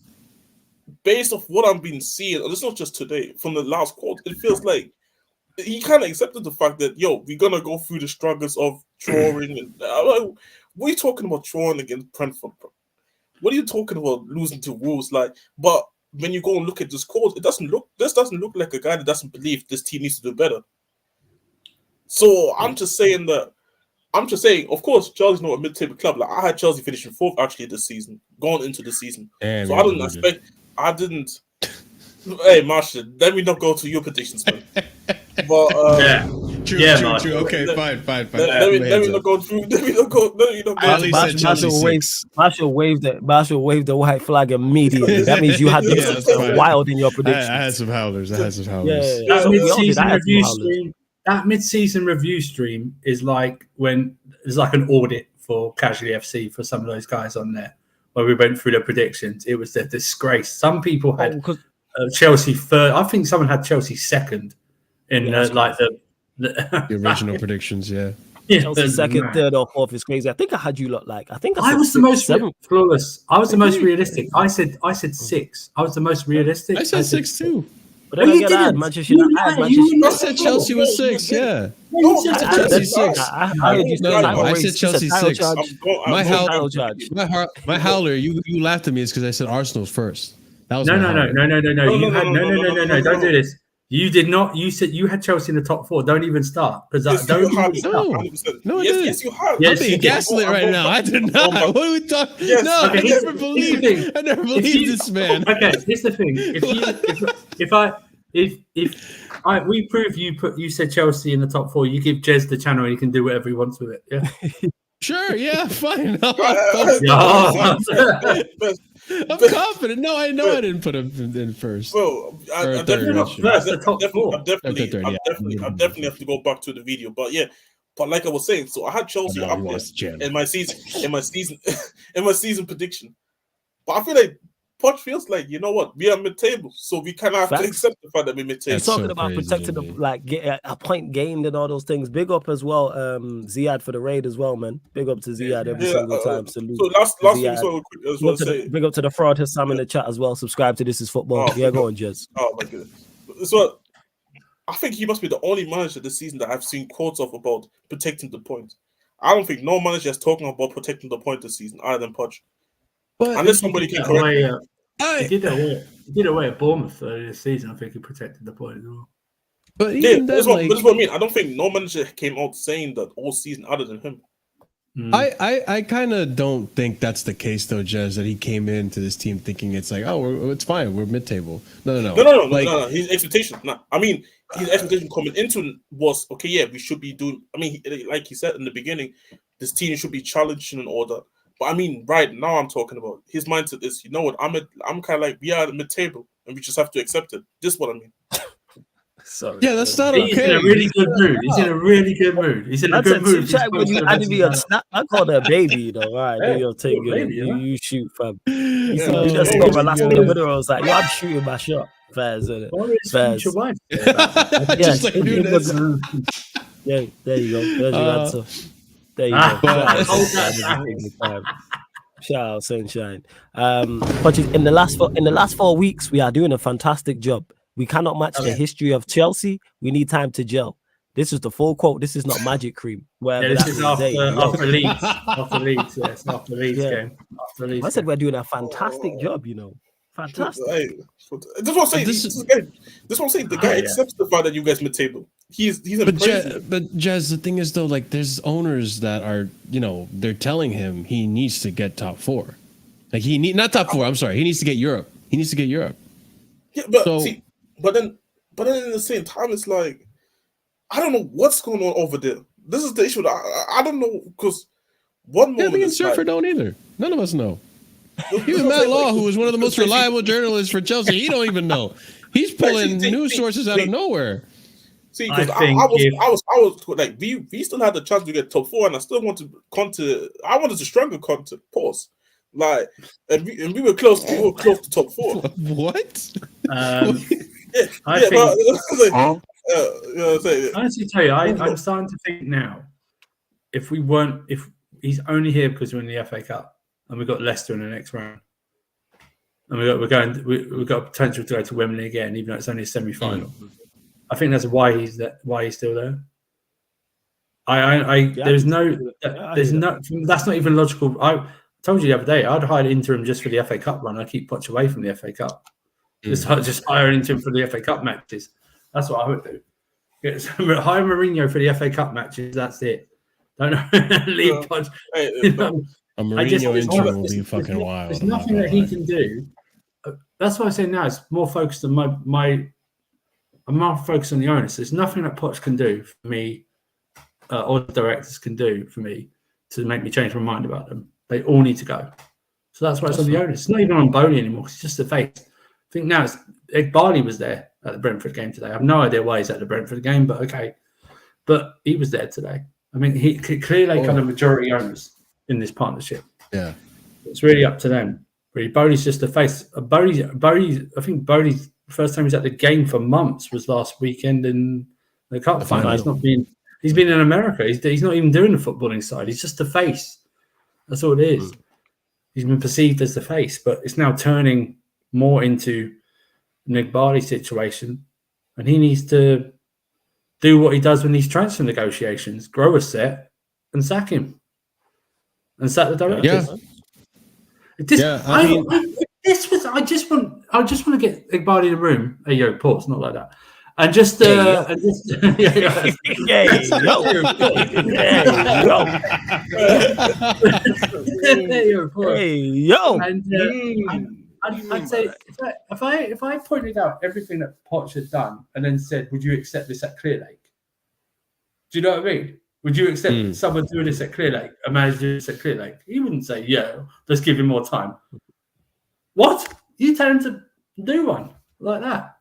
based off what I've been seeing, and it's not just today. From the last quote, it feels like he kind of accepted the fact that we're gonna go through the struggles of drawing. And what are you talking about drawing against Brentford, bro? What are you talking about losing to Wolves? But when you go and look at this quote, this doesn't look like a guy that doesn't believe this team needs to do better. So I'm just saying, of course, Chelsea's not a mid-table club. Like, I had Chelsea finishing fourth actually this season, going into the season. So I didn't. Hey, Marshall, let me not go to your predictions, man. But True. Okay, fine. Let me not go through. Let me not go. Marshall waved the white flag immediately. That means you had wild in your predictions. I had some howlers. That mid-season review stream is like when there's like an audit for Casually FC for some of those guys on there where we went through the predictions. It was a disgrace. Some people had Chelsea third. I think someone had Chelsea second in the original predictions. Yeah. Chelsea second, third, or fourth is crazy. I think I had you lot like. I was the most flawless. I was the most realistic. I said 6. I was the most realistic. I said 6 too. But then I got Manchester United. I said Chelsea was 6. Yeah. I said Chelsea 6. I said Chelsea 6. My howler, you laughed at me is because I said Arsenal's first. That was No. my heart. No. Don't do this. You did not. You said you had Chelsea in the top 4. Don't even start because Yes, don't you have. even start. No, Yes, you have. Yes, I'm being you did. gaslit right now. I did not. What are we talking? Yes. No, Okay, I here's never the thing. believed. I never believed this man. Okay, here's the thing. If we prove you said Chelsea in the top 4, you give Jez the channel and he can do whatever he wants with it. Yeah. Sure, yeah, fine. I'm confident. No, I know I didn't put him in first. Bro, I definitely have to go back to the video. But yeah, but like I was saying, so I had Chelsea up there in my season prediction. But I feel like Poch feels like, you know what, we are mid-table, so we kind of have to accept the fact that we're mid-table. He's talking about protecting get a point gained and all those things. Big up as well, Ziad for the raid as well, man. Big up to Ziad every single time. Salute. So last thing, so quick as well. Big up to the fraud Hassam in the chat as well. Subscribe to This Is Football. Go on, Jez. Oh my goodness. So I think he must be the only manager this season that I've seen quotes of about protecting the point. I don't think no manager is talking about protecting the point this season other than Poch. But unless somebody can correct he did away at Bournemouth this season. I think he protected the point as well. But that's what I mean. I don't think no manager came out saying that all season other than him. I kind of don't think that's the case though, Jez, that he came into this team thinking it's like, it's fine, we're mid-table. No. His expectation. I mean, his expectation coming into was okay. Yeah, we should be doing. I mean, like he said in the beginning, this team should be challenging and all that. But I mean, right now I'm talking about his mindset is, you know what? I'm kind of like we are at the mid-table and we just have to accept it. This is what I mean. Sorry. Yeah, that's not okay. He's in a really good mood. He's in a really good mood. He's in a good mood. When you added me on Snap, I called her a baby, you know. All right, do your thing. You shoot, fam. You just scored my last minute winner. I was like, I'm shooting my shot. Fairs, isn't it? Fairs. Just like do this. Yeah, there you go. There's your answer. There you go. Shout out, sunshine. But in the last 4 weeks, we are doing a fantastic job. We cannot match the history of Chelsea. We need time to gel. This is the full quote. This is not magic cream. This is after Leeds. After Leeds, yes. After Leeds game. After Leeds. I said we're doing a fantastic job, you know. Fantastic. This is what I'm saying. This is what I'm saying. The guy accepts the fact that you guys mid-table. He's but Jez, the thing is though, like there's owners that are, they're telling him he needs to get top 4. Like not top 4. I'm sorry. He needs to get Europe. Yeah, but then in the same time, it's like I don't know what's going on over there. This is the issue. I don't know because one moment. Me and Surfer don't either. None of us know. Even Matt Law, who was one of the most reliable journalists for Chelsea, he don't even know. He's pulling news sources out of nowhere. See, because I was like, we still had the chance to get top 4, and I still wanted I wanted a stronger content. Pause. Like, and we were close. We were close to top 4. What? Honestly, tell you, I'm starting to think now. If he's only here because we're in the FA Cup and we've got Leicester in the next round, and we've got potential to go to Wembley again, even though it's only a semi-final. I think that's why he's still there. That's not even logical. I told you the other day I'd hire interim just for the FA Cup run. I keep Poch away from the FA Cup. Just hire interim for the FA Cup matches. That's what I would do. Hire Mourinho for the FA Cup matches. That's it. Don't leave Poch. A Mourinho interim will be fucking wild. There's nothing that he can do. That's why I say now it's more focused on I'm more focused on the owners. There's nothing that Poch can do for me, or the directors can do for me to make me change my mind about them. They all need to go. So that's why it's on the owners. It's not even on Bowley anymore. It's just the face. I think now Ed Barley was there at the Brentford game today. I have no idea why he's at the Brentford game, but okay. But he was there today. I mean, he clearly kind of majority owners in this partnership. Yeah. It's really up to them. Really, Bowley's just the face. Bowley, I think Bowley's first time he's at the game for months was last weekend in the cup final. He's been in America. He's not even doing the footballing side. He's just the face. That's all it is. He's been perceived as the face, but it's now turning more into Nick Barley's situation, and he needs to do what he does when these transfer negotiations: grow a set and sack him, and sack the directors. This was. I just want to get Iqbal in the room. Hey, yo, pause, not like that. And just, yeah, yo. And I'd say if I pointed out everything that Poch had done and then said, "Would you accept this at Clear Lake?" Do you know what I mean? Would you accept someone doing this at Clear Lake, a manager doing this at Clear Lake? He wouldn't say, "Yeah, let's give him more time." What? You tell him to do one like that.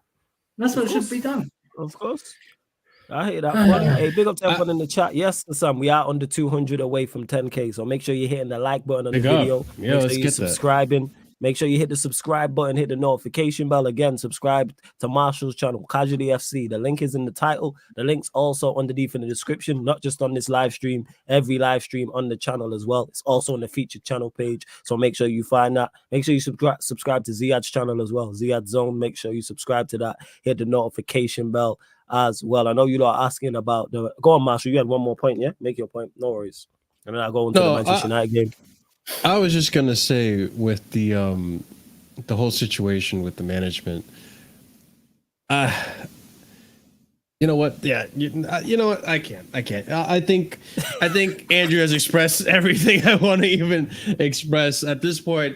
That's what should be done. Of course. I hear that one. Hey, big up to everyone in the chat. Yes, Sam, we are under 200 away from 10K. So make sure you're hitting the like button on the video. Yeah, make sure you're subscribing. Make sure you hit the subscribe button, hit the notification bell. Again, subscribe to Marshall's channel, Casually FC. The link is in the title. The link's also underneath in the description, not just on this live stream, every live stream on the channel as well. It's also on the featured channel page. So make sure you find that. Make sure you subscribe to Ziad's channel as well, Ziad Zone. Make sure you subscribe to that. Hit the notification bell as well. I know you lot are asking about the... Go on, Marshall. You had one more point, yeah? Make your point. No worries. And then I'll go into the Manchester United game. I was just gonna say with the whole situation with the management. You know what? Yeah, you know what? I can't. I think Andrew has expressed everything I want to even express at this point.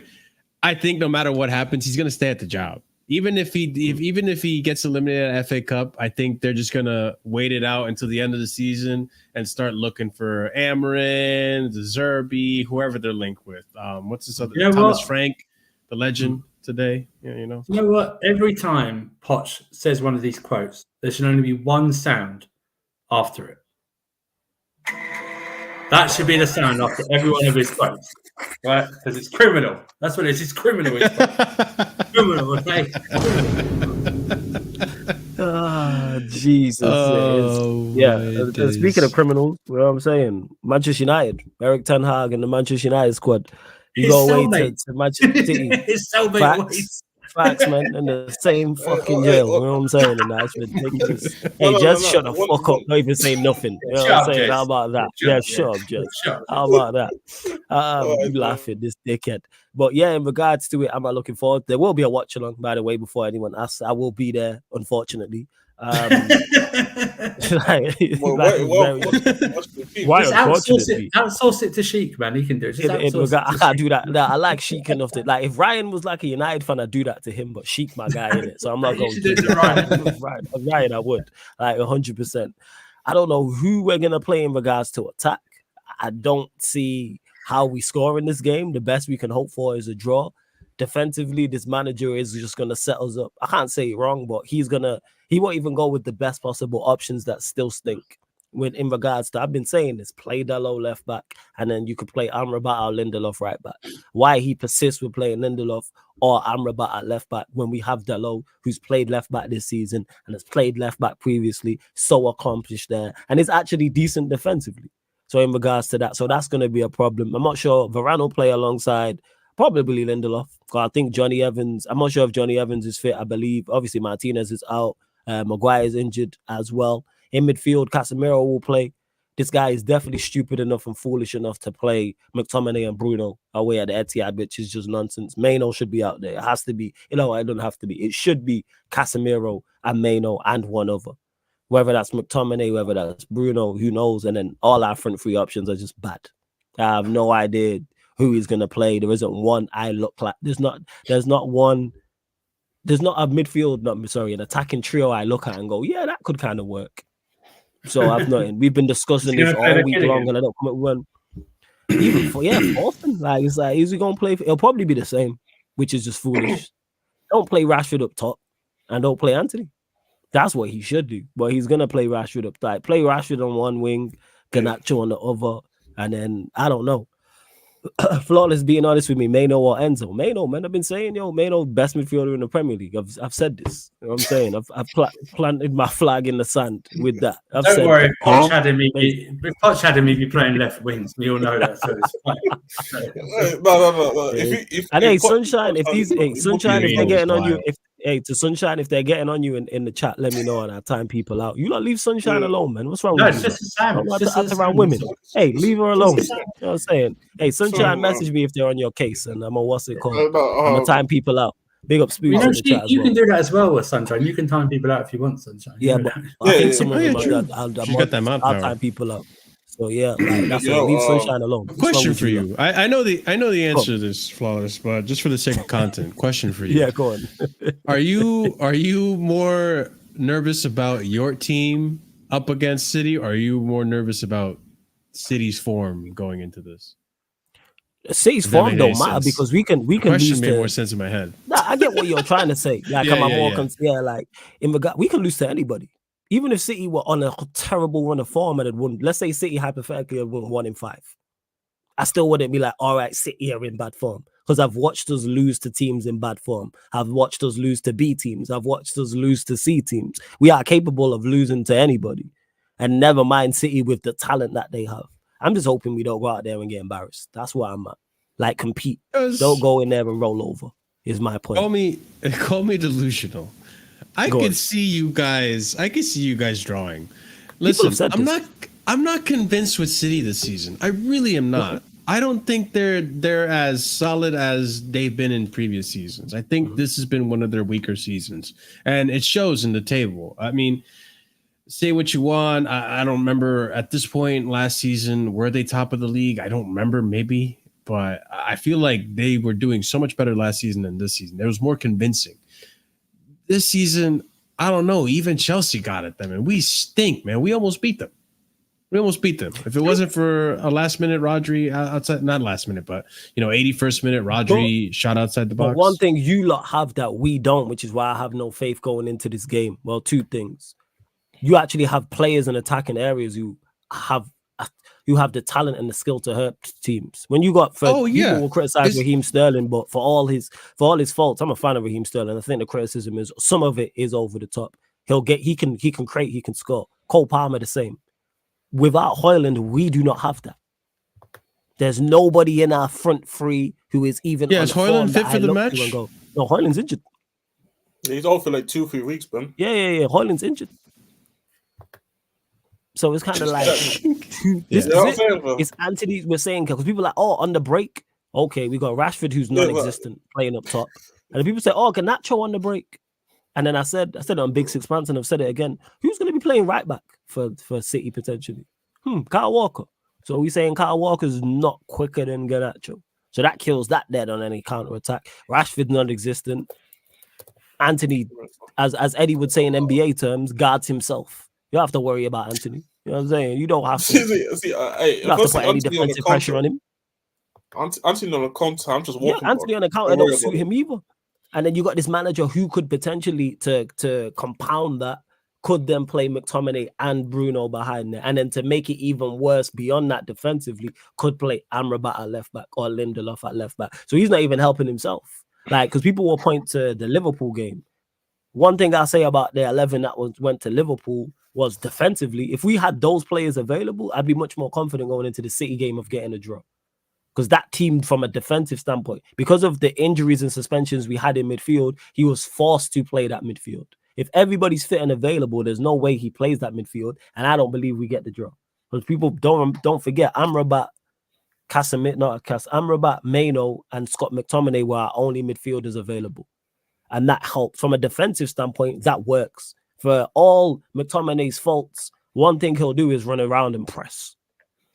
I think no matter what happens, he's gonna stay at the job. Even if he gets eliminated at FA Cup, I think they're just gonna wait it out until the end of the season and start looking for Amarin, the Zerbi, whoever they're linked with. What's this other? Thomas Frank, the legend today. Yeah, you know. You know what? Every time Poch says one of these quotes, there should only be one sound after it. That should be the sound after every one of his quotes, right? Because it's criminal. That's what it is. It's criminal. Criminal, okay? Jesus. Speaking of criminals, you know what I'm saying? Manchester United, Eric Ten Hag and the Manchester United squad. You go away to Manchester City. His cellmate Facts, man, in the same fucking jail. You know what I'm saying? And that's ridiculous. Hey, just shut the fuck up. Don't even say nothing. You know what I'm saying? How about that? Shut up, Jess. How about that? You laughing, this dickhead. But yeah, in regards to it, I'm not looking forward. There will be a watch along, by the way, before anyone asks. I will be there, unfortunately. Outsource it to Sheik, man. He can do it. I can't do that. I like Sheik enough to if Ryan was like a United fan, I'd do that to him. But Sheik, my guy, in it, so I'm not going to do that. Ryan, I would 100%. I don't know who we're gonna play in regards to attack. I don't see how we score in this game. The best we can hope for is a draw. Defensively, this manager is just gonna set us up. I can't say it wrong, but he won't even go with the best possible options that still stink. In regards to, I've been saying this, play Dalot left back, and then you could play Amrabat or Lindelof right back. Why he persists with playing Lindelof or Amrabat at left back when we have Dalot, who's played left back this season and has played left back previously, so accomplished there, and is actually decent defensively. So in regards to that, so that's going to be a problem. I'm not sure. Varane will play alongside probably Lindelof. I think Johnny Evans, I'm not sure if Johnny Evans is fit. I believe, obviously, Martinez is out. Maguire is injured as well. In midfield, Casemiro will play. This guy is definitely stupid enough and foolish enough to play McTominay and Bruno away at the Etihad, which is just nonsense. Maino should be out there. It has to be. It don't have to be. It should be Casemiro and Maino and one other. Whether that's McTominay, whether that's Bruno, who knows? And then all our front three options are just bad. I have no idea who he's going to play. There isn't one I look like. There's not a midfield, an attacking trio I look at and go, yeah, that could kind of work. So I've nothing. We've been discussing this all week long, and I don't come up with one. Even Forfan, it's like, is he going to play? It'll probably be the same, which is just foolish. Don't play Rashford up top, and don't play Anthony. That's what he should do. But he's going to play Rashford up top. Play Rashford on one wing, Garnacho on the other, and then, I don't know. Flawless, being honest with me, Maino or Enzo. Maino, man, I've been saying, Maino, best midfielder in the Premier League. I've said this. You know what I'm saying? I've planted my flag in the sand with that. Don't worry, if Poch had me be playing left wings, we all know that. So it's fine. No. Sunshine, if they're getting on you, Hey, to Sunshine, if they're getting on you in the chat, let me know and I'll time people out. You don't leave Sunshine alone, man. What's wrong No, with it's you? just a Sam. Don't It's just a around Sam. women. Hey, leave her alone. You Just- know what I'm saying? Hey, Sunshine, So, message me if they're on your case, and I'm gonna what's it called? I'm no, gonna time people out. Big up Spoons in the chat as You well. can do that as well with Sunshine. You can time people out if you want, Sunshine. Yeah, You know but I think Yeah, some of yeah, them true. are She's got that mouth I'll power. time people out. So yeah, like that's You it. know, Leave Sunshine alone. What's wrong Question with for lot? you. I know the answer to this, Flawless, but just for the sake of content, question for you. Yeah, go on. Are you more nervous about your team up against City, or are you more nervous about City's form going into this? City's If that form made don't any matter sense. because we can The question lose made to. more sense in my head. Nah, I get what you're trying to say. Like, Yeah, am I yeah, more yeah. like in regard, we can lose to anybody. Even if City were on a terrible run of form and had won, let's say City hypothetically had won 1 in 5. I still wouldn't be like, all right, City are in bad form. Because I've watched us lose to teams in bad form. I've watched us lose to B teams. I've watched us lose to C teams. We are capable of losing to anybody. And never mind City with the talent that they have. I'm just hoping we don't go out there and get embarrassed. That's where I'm at. Like, compete. Don't go in there and roll over, is my point. Call me delusional. I could see you guys drawing. Listen, I'm not convinced with City this season. I really am not. I don't think they're as solid as they've been in previous seasons. I think this has been one of their weaker seasons, and it shows in the table. I mean, say what you want. I don't remember at this point last season, were they top of the league? I don't remember, maybe, but I feel like they were doing so much better last season than this season. There was more convincing. This season, I don't know. Even Chelsea got at them, and we stink, man. We almost beat them. If it wasn't for a last minute Rodri outside, not last minute, but 81st minute Rodri shot outside the box. But one thing you lot have that we don't, which is why I have no faith going into this game. Well, two things. You actually have players in attacking areas who have the talent and the skill to hurt teams. When you got people will criticize Raheem Sterling, but for all his faults, I'm a fan of Raheem Sterling. I think the criticism is some of it is over the top. He can create, he can score. Cole Palmer the same. Without Højlund, we do not have that. There's nobody in our front three who is even. Yeah, is Højlund fit for the match? No, Højlund's injured. He's off for like 2-3 weeks, man. Yeah. Højlund's injured. So it's kind of like it's Anthony. We're saying because people are like, on the break. Okay, we got Rashford who's non-existent playing up top, and people say, Garnacho on the break. And then I said it on Big Six Pants, and I've said it again. Who's going to be playing right back for City potentially? Kyle Walker. So are we saying Kyle Walker's not quicker than Garnacho? So that kills that dead on any counter attack. Rashford non-existent. Anthony, as Eddie would say in NBA terms, guards himself. You don't have to worry about Anthony. You know what I'm saying? You don't have to. You don't have to put any defensive pressure on him. Anthony on the counter, I'm just walking. Yeah, Anthony on the counter don't suit him either. And then you got this manager who could potentially to compound that, could then play McTominay and Bruno behind there. And then to make it even worse beyond that defensively, could play Amrabat at left back or Lindelof at left back. So he's not even helping himself. Like, because people will point to the Liverpool game. One thing I say about the 11 that went to Liverpool was defensively, if we had those players available, I'd be much more confident going into the City game of getting a draw. Because that team, from a defensive standpoint, because of the injuries and suspensions we had in midfield, he was forced to play that midfield. If everybody's fit and available, there's no way he plays that midfield, and I don't believe we get the draw. Because people don't forget, Amrabat, Amrabat, Maino, and Scott McTominay were our only midfielders available, and that helped. From a defensive standpoint, that works. For all McTominay's faults, one thing he'll do is run around and press.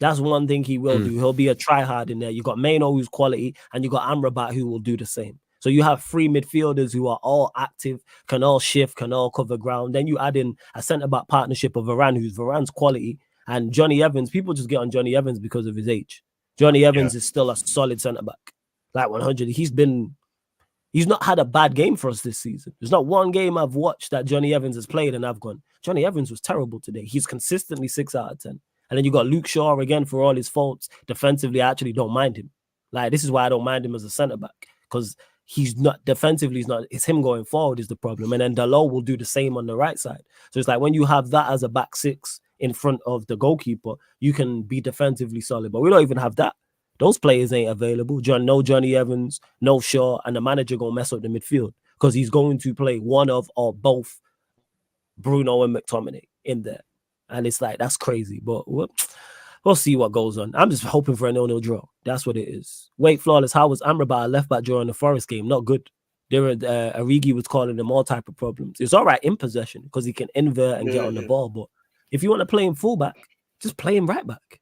That's one thing he will do. He'll be a try-hard in there. You got Maino, who's quality, and you got Amrabat, who will do the same. So you have 3 midfielders who are all active, can all shift, can all cover ground. Then you add in a centre-back partnership of Varane's quality, and Johnny Evans. People just get on Johnny Evans because of his age. Johnny Evans is still a solid centre-back. Like 100. He's not had a bad game for us this season. There's not one game I've watched that Johnny Evans has played and I've gone, Johnny Evans was terrible today. He's consistently 6 out of 10. And then you got Luke Shaw again for all his faults. Defensively, I actually don't mind him. Like, this is why I don't mind him as a centre-back. Because he's not, defensively, it's him going forward is the problem. And then Dalot will do the same on the right side. So it's like when you have that as a back 6 in front of the goalkeeper, you can be defensively solid. But we don't even have that. Those players ain't available. No Johnny Evans, no Shaw, and the manager gonna mess up the midfield. because he's going to play one of or both Bruno and McTominay in there. And it's like, that's crazy. But we'll see what goes on. I'm just hoping for a 0-0 draw. That's what it is. Wait, Flawless, how was Amrabat left back during the Forest game? Not good. Origi was calling them all type of problems. It's all right in possession because he can invert and get on the ball. But if you want to play him fullback, just play him right back.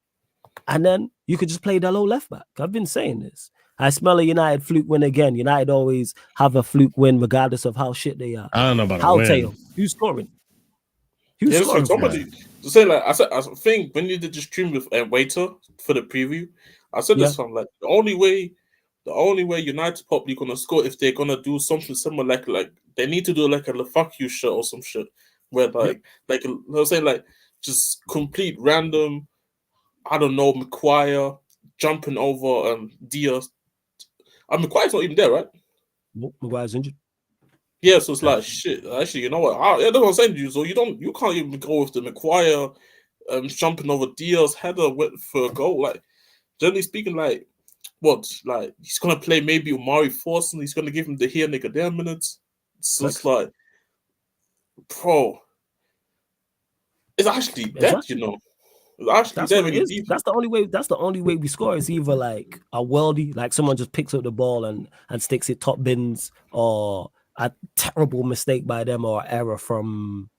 And then you could just play Dalot left back. I've been saying this. I smell a United fluke win again. United always have a fluke win regardless of how shit they are. I don't know about a win. Who's scoring? Somebody to say like I think when you did the stream with Waiter for the preview, I said this one like the only way United probably gonna score if they're gonna do something similar like they need to do like a fuck you shit or some shit where like I was saying like just complete random, I don't know, McQuire jumping over Diaz. McQuire's not even there, right? Nope, McGuire's injured. Yeah, so it's like shit. Actually, you know what? That's what I'm saying to you. So you can't even go with the McQuire jumping over Diaz header for a goal. Like generally speaking, like what? Like he's gonna play maybe Omari Forson. He's gonna give him the here nigga there minutes. So it's like, bro, it's actually dead. You know, it's actually dead when you deep. That's the only way. That's the only way we score. It's either like a worldie, like someone just picks up the ball and sticks it top bins, or a terrible mistake by them, or error from,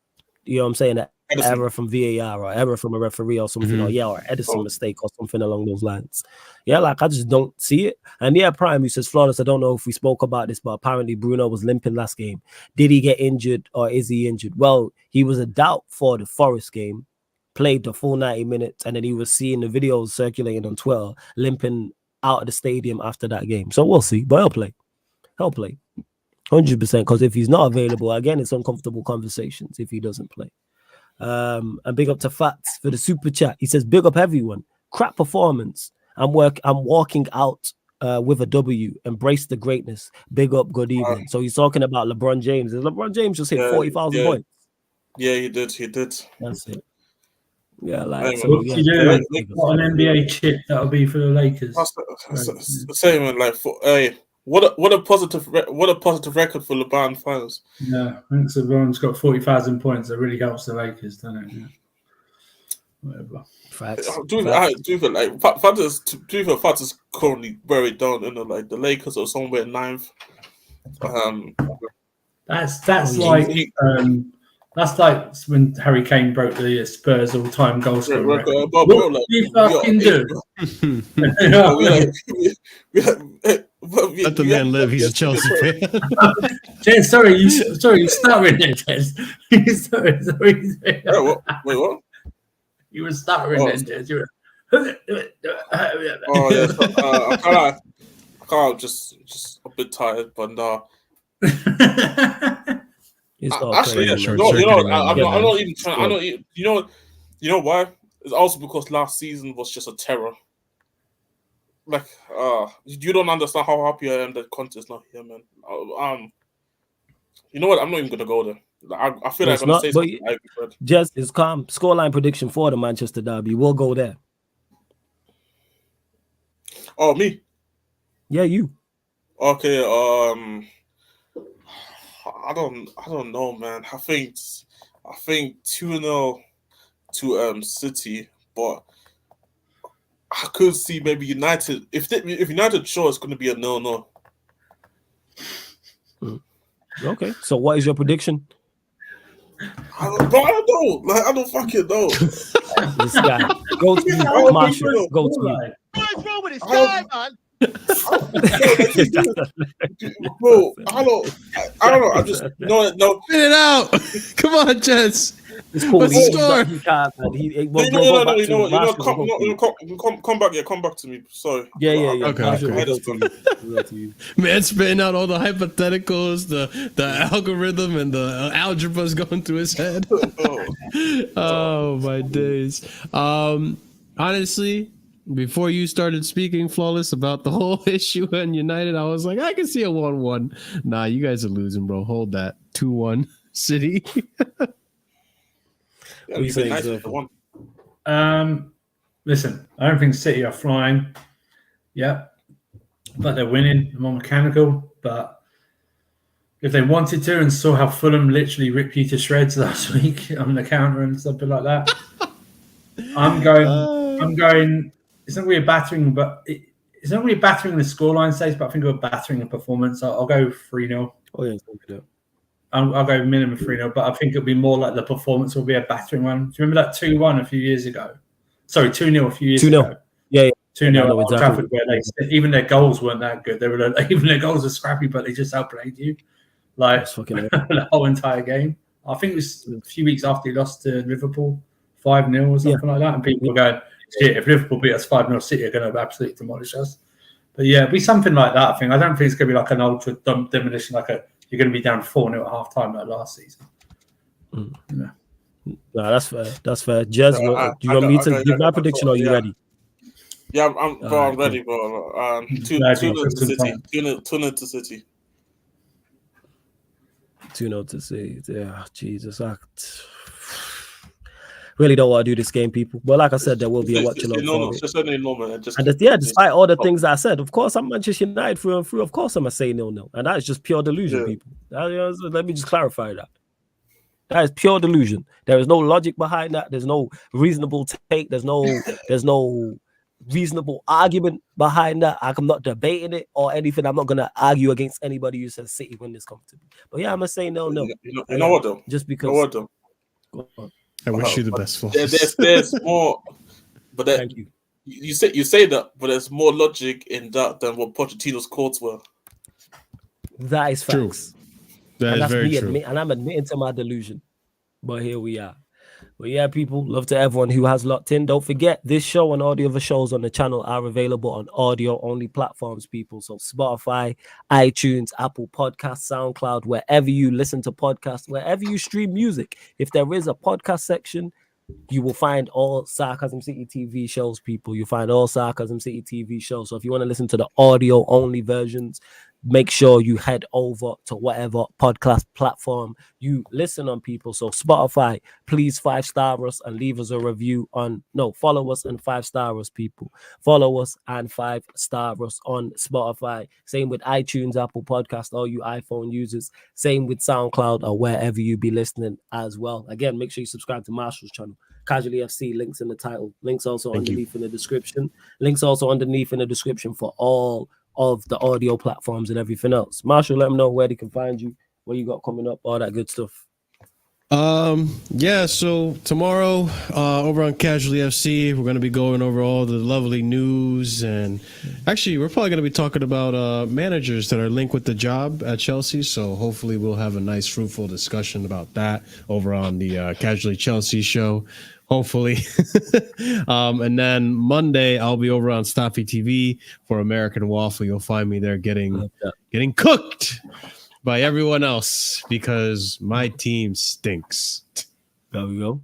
you know what I'm saying, error from VAR or error from a referee or something, or Edison mistake or something along those lines. Yeah, like I just don't see it. And Prime, who says, Flawless, I don't know if we spoke about this, but apparently Bruno was limping last game. Did he get injured or is he injured? Well, he was a doubt for the Forest game, played the full 90 minutes, and then he was seeing the videos circulating on Twitter, limping out of the stadium after that game. So we'll see, but he'll play. 100%, because if he's not available, again, it's uncomfortable conversations if he doesn't play. And big up to Fats for the super chat. He says, big up everyone. Crap performance. I'm walking out with a W. Embrace the greatness. Big up, good evening. So he's talking about LeBron James. Is LeBron James just hit 40,000 points? Yeah, he did. That's it. Yeah, like so what you do? What an NBA chip that'll be for the Lakers. That's the same one. Like for what a positive record for LeBron finals. Yeah, I think LeBron's got 40,000 points. That really helps the Lakers, doesn't it? Yeah. Whatever. Facts. Fats is currently buried down in like the Lakers or somewhere ninth. That's like when Harry Kane broke the Spurs all-time goal scoring record. What do you fucking do? Let the man live. He's a Chelsea fan. Jez, sorry, you stuttering there, Jez. Sorry. Wait, what? You were stuttering then, Jez. You were... I can't just a bit tired, but no. Actually, I'm not even trying. You know why? It's also because last season was just a terror. Like, you don't understand how happy I am that Conte is not here, man. You know what? I'm not even gonna go there. Like, I feel like I'm gonna say something. Just it's calm. Scoreline prediction for the Manchester derby. We'll go there. Oh, me? Yeah, you. Okay. I don't know, man. I think 2-0 to City, but I could see maybe United. If United show, it's going to be a 0-0. Okay, so what is your prediction? I don't know. Like I don't fucking know. This guy, go to you, Marshall. Go to you. What is wrong with this guy, man? Bro, I don't know. I'm just no. Spit it out. Come on, Jess. It's cool. What's the score? Come back. Yeah, come back to me. Sorry. Yeah. Okay. Man, spitting out all the hypotheticals, the algorithm, and the algebra's going through his head. Oh my days. Honestly, before you started speaking, Flawless, about the whole issue and United, I was like, I can see a 1-1. Nah, you guys are losing, bro. Hold that. 2-1 City. Listen, I don't think City are flying. Yeah, but they're winning. They're more mechanical, but if they wanted to, and saw how Fulham literally ripped you to shreds last week on the counter and something like that. I'm going. It's not really a battering, but it's not really battering in the scoreline stage. But I think of a battering in performance. I'll go 3-0. Oh yeah, I'll go minimum 3-0, but I think it'll be more like the performance will be a battering one. Do you remember that 2-1 a few years ago? Sorry, 2-0 a few years ago. Yeah. 2-0 at Old exactly. Trafford, where even their goals weren't that good. Even their goals were scrappy, but they just outplayed you like the whole entire game. I think it was a few weeks after he lost to Liverpool, 5-0 or something like that, and people were going, "Shit, if Liverpool beat us 5-0, City are going to absolutely demolish us." But yeah, it'll be something like that. I think. I don't think it's going to be like an ultra demolition, you're going to be down 4-0 at half time like last season. No, that's fair. That's fair. Jez, do you want me to give my prediction? Or are you ready? Yeah, I'm ready, bro. 2-0 to City. 2-0 to City. 2-0 to City. Yeah, Jesus. I really don't want to do this game, people. But like I said, there will be a watch along. Despite all the things that I said, of course, I'm Manchester United through and through. Of course, I'm going to say 0-0. And that is just pure delusion, people. Let me just clarify that. That is pure delusion. There is no logic behind that. There's no reasonable take. There's no reasonable argument behind that. I'm not debating it or anything. I'm not going to argue against anybody who says City win this comfortably. But yeah, I'm going to say 0-0. You know what, though? Just because. You know what, though? Go on. I wish you the best. There's more, but thank you. You say that, but there's more logic in that than what Pochettino's quotes were. That is facts. True. That is very true. And I'm admitting to my delusion. But here we are. But yeah, people, love to everyone who has locked in. Don't forget, this show and all the other shows on the channel are available on audio-only platforms, people. So Spotify, iTunes, Apple Podcasts, SoundCloud, wherever you listen to podcasts, wherever you stream music. If there is a podcast section, you will find all Sarcasm City TV shows, people. You find all Sarcasm City TV shows. So if you want to listen to the audio-only versions, make sure you head over to whatever podcast platform you listen on, people. So Spotify, please 5-star us and leave us a review follow us and 5-star us, people. Follow us and 5-star us on Spotify. Same with iTunes, Apple Podcast, all you iPhone users. Same with SoundCloud or wherever you be listening as well. Again, make sure you subscribe to Marshall's channel. Casually FC, links in the title. Links also underneath in the description. Links also underneath in the description for all of the audio platforms and everything else. Marshall, let them know where they can find you, what you got coming up, all that good stuff. So tomorrow over on Casually FC, we're going to be going over all the lovely news, and actually we're probably going to be talking about managers that are linked with the job at Chelsea, so hopefully we'll have a nice fruitful discussion about that over on the Casually Chelsea show. Hopefully. And then Monday, I'll be over on Staffy TV for American Waffle. You'll find me there getting cooked by everyone else because my team stinks. There we go.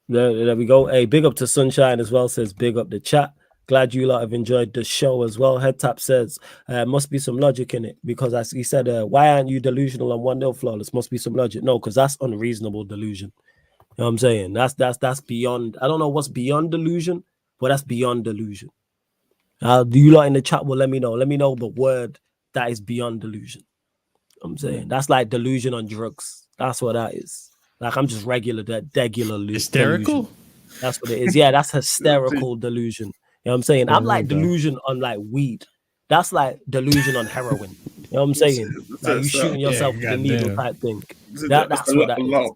There we go. Hey, big up to Sunshine as well, says big up the chat. Glad you lot have enjoyed the show as well. Head Tap says, must be some logic in it because as he said, why aren't you delusional on 1-0 flawless? Must be some logic. No, because that's unreasonable delusion. You know what I'm saying? That's beyond. I don't know what's beyond delusion, but that's beyond delusion. Do you lot in the chat will let me know. Let me know the word that is beyond delusion. You know what I'm saying that's like delusion on drugs. That's what that is. Like I'm just regular hysterical. Delusion. That's what it is. Yeah, that's hysterical delusion. You know what I'm saying? I'm like delusion on like weed. That's like delusion on heroin. You know what I'm saying? Like you shooting yourself with a needle type thing. That's what that is.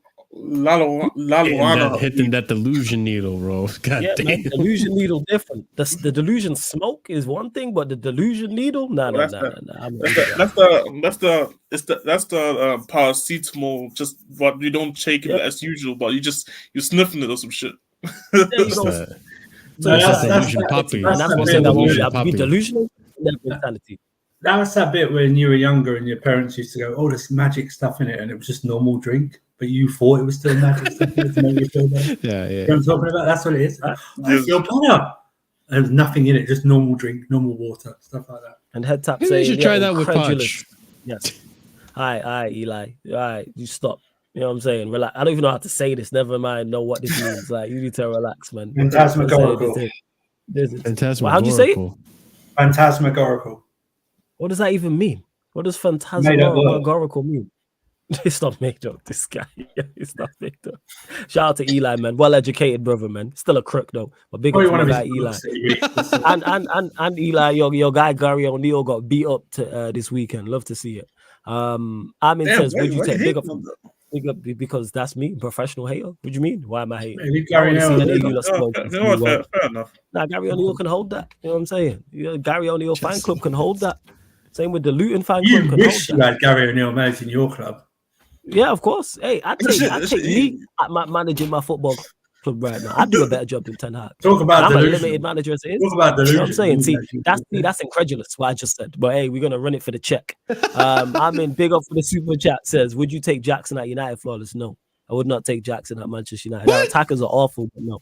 Hitting that delusion needle, bro. God damn. Man, delusion needle different. The delusion smoke is one thing, but the delusion needle, That's the paracetamol. Just what you don't take it as usual, but you sniffing it or some shit. That's delusion puppy. And that's what that be delusional mentality. That was that bit when you were younger and your parents used to go, "Oh, there's magic stuff in it," and it was just normal drink. But you thought it was still magic stuff to make you feel better. Yeah. You know what I'm talking about? That's what it is. I feel better. There's nothing in it, just normal drink, normal water, stuff like that. And Head Tap saying, you should try that with Poch. Yes. All right, Eli. All right, you stop. You know what I'm saying? Relax. I don't even know how to say this. Never mind. Know what this means. Like you need to relax, man. Phantasmagorical. Well, how'd you say it? Phantasmagorical. What does that even mean? What does phantasmagorical mean? It's not made up. This guy, it's not made up. Shout out to Eli, man. Well educated brother, man. Still a crook though. But big up to my guy Eli. and Eli, your guy Gary O'Neill got beat up this weekend. Love to see it. Amin says, would you take big up because that's me, professional hater? What do you mean? Why am I hating? Fair enough. Nah, Gary O'Neill can hold that. You know what I'm saying? Gary O'Neill fan club can hold that. Same with the Luton fan club. You wish you had Gary O'Neill managing your club. Yeah, of course. Hey, I take me at managing my football club right now. I'd do a better job than Ten Hag. Talk about I'm delusion. a limited manager as it is. Talk about delusion. You know what I'm saying? That's incredulous what I just said. But hey, we're gonna run it for the check. I'm in big up for the super chat says, would you take Jackson at United flawless? No, I would not take Jackson at Manchester United. Our attackers are awful, but no.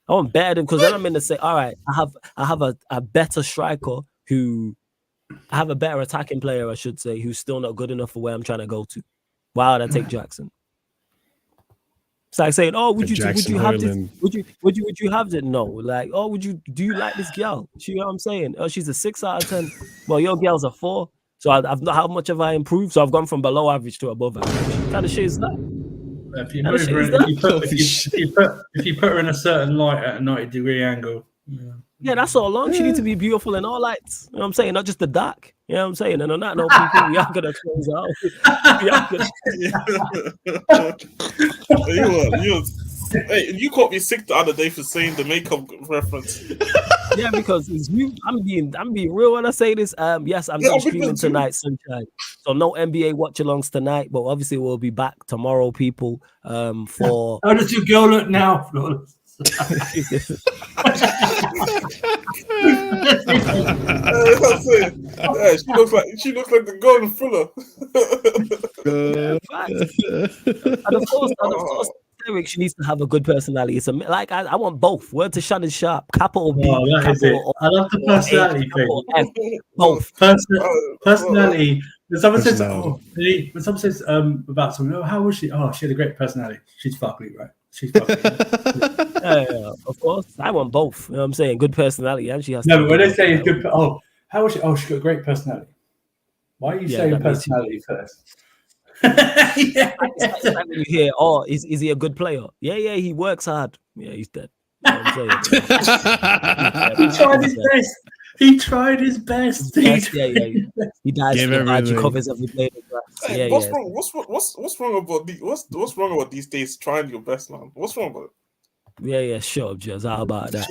I want better than because then I'm in to say, all right, I have a better striker I have a better attacking player, I should say, who's still not good enough for where I'm trying to go to. Why would I take Jackson? It's like saying, "Oh, would you have this? Would you have it?" No, like, "Oh, do you like this girl?" You know what I'm saying? Oh, she's a 6 out of 10. Well, your girl's a 4. So I've not how much have I improved? So I've gone from below average to above average. What kind of shit is that? If you put her in a certain light at a 90-degree angle. Yeah, that's all along. She needs to be beautiful in all lights. You know what I'm saying? Not just the dark. You know what I'm saying? And on that note, people, we are going to close out. Hey, you caught me sick the other day for saying the makeup reference. Yeah, because it's you. I'm being real when I say this. Yes, I'm not streaming tonight, Sunshine. So no NBA watch-alongs tonight, but obviously we'll be back tomorrow, people. For how does your girl look now, Flawless? She looks like the golden thriller. And of course, Derek, she needs to have a good personality. It's I want both. Word to Shannon Sharp, capital B, capital O, I love the personality thing. Both personality. When someone says, about someone, how was she? Oh, she had a great personality. She's fucking right. She's fucking yeah, of course. I want both. You know what I'm saying? Good personality, and she has. No, but when they say good, how was she? Oh, she got a great personality. Why are you saying personality first? Yeah. When you hear, oh, is he a good player? Yeah, he works hard. Yeah, he's dead. You know what I'm saying? He tried his best. He tried his best. He dies for the badge. He covers every blade of grass. Hey, what's wrong about these days? Trying your best, man. What's wrong about it? Yeah, shut up, Jez. How about that?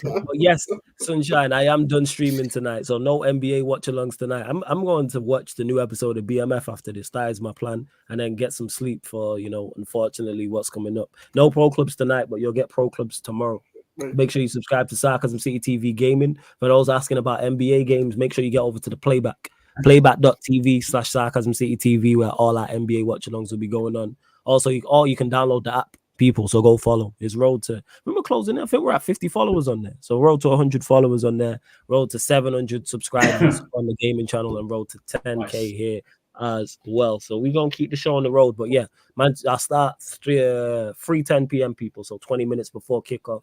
But yes, Sunshine, I am done streaming tonight, so no NBA watch-alongs tonight. I'm going to watch the new episode of BMF after this. That is my plan, and then get some sleep for, unfortunately, what's coming up. No pro clubs tonight, but you'll get pro clubs tomorrow. Make sure you subscribe to Sarcasm City TV Gaming. For those asking about NBA games, make sure you get over to the Playback. Playback.tv/Sarcasm City TV, where all our NBA watch-alongs will be going on. Also, you can download the app, people, so go follow. It's road to, remember closing it? I think we're at 50 followers on there. So road to 100 followers on there, road to 700 subscribers on the gaming channel, and road to 10K here as well. So we're going to keep the show on the road. But yeah, man, I'll start 3:10 p.m. people, so 20 minutes before kickoff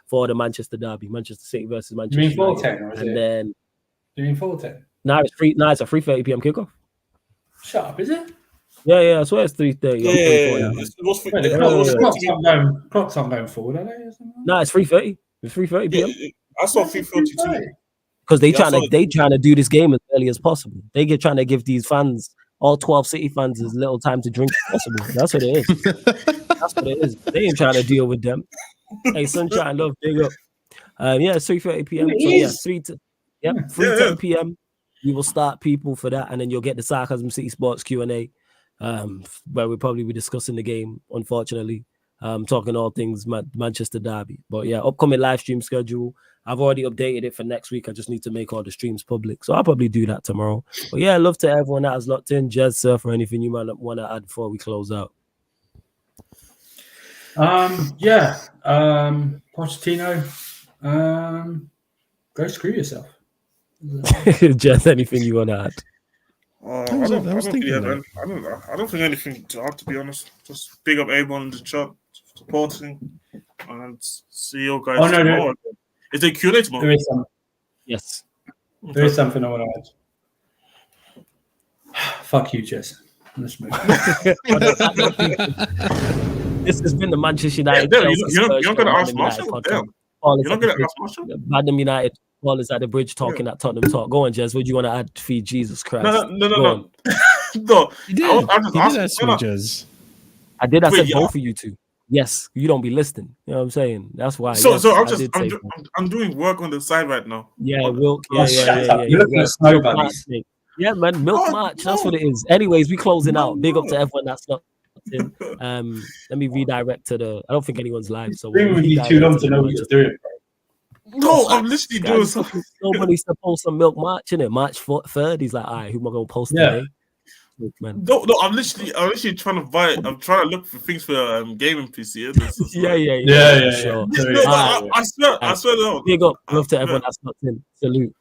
for the Manchester derby, Manchester City versus Manchester United. You mean 4:10, or is and it? Then you mean 4:10? No, it's a 3:30 p.m. kickoff. Shut up, is it? Yeah, I swear it's 3:30. Yeah. Clocks aren't going forward, are they? No, it's 3:30. It's 3:30 p.m. I saw 3:32. Because they trying to do this game as early as possible. They trying to give these fans, all 12 City fans, as little time to drink as possible. That's what it is. That's what it is. They ain't trying to deal with them. Hey, Sunshine, love, big up. It's 3:30 p.m. So 3:10 p.m. We will start, people, for that, and then you'll get the Sarcasm City Sports Q&A, where we'll probably be discussing the game, unfortunately, talking all things Manchester derby. But yeah, upcoming live stream schedule. I've already updated it for next week. I just need to make all the streams public, so I'll probably do that tomorrow. But yeah, love to everyone that has locked in. Jez, Surf, or anything you might want to add before we close out. Pochettino, go screw yourself. Jez, anything you want to add? I don't think anything to add, to be honest. Just big up everyone in the chat supporting, and see you guys tomorrow. Is there Q&A tomorrow? There is some. Yes. There is something I want to add. Fuck you, Jess. Let's move. This has been the Manchester United. Yeah, Chelsea you're Spurs not gonna show, ask Madam Marshall? United Damn. podcast. Paul is You're at not the gonna bridge. ask Marshall? Madam United. Paul is at the bridge talking at Tottenham Talk. Go on, Jez. What do you want to add? Feed Jesus Christ. No. Go on. No, He did. I just He asked did ask no, me, no. Jez. I did. I Wait, said yeah. both of you two. Yes, you don't be listening. You know what I'm saying? That's why. So yes, I'm I just did say both. I'm doing work on the side right now. Yeah, Wilk. Yeah. You're looking at snow Milk March, bunnies. mate. Yeah, man. Milk Oh, March. That's no. what it is. Anyways, we closing out. Big up to No. everyone that's not in. Let me redirect to the. I don't think anyone's live, so Been we'll with you redirect too long to to the know what Manchester. you're doing. No, I'm literally doing Guys, something. nobody's to post some Milk March in it. March 3rd. He's like, all right, who am I gonna post Yeah. today? Look, man. No, I'm literally trying to buy. I'm trying to look for things for gaming PC. Yeah, Yeah. sure. No, Sorry. I swear. No. Big up, I love to swear. everyone that's not in. Salute.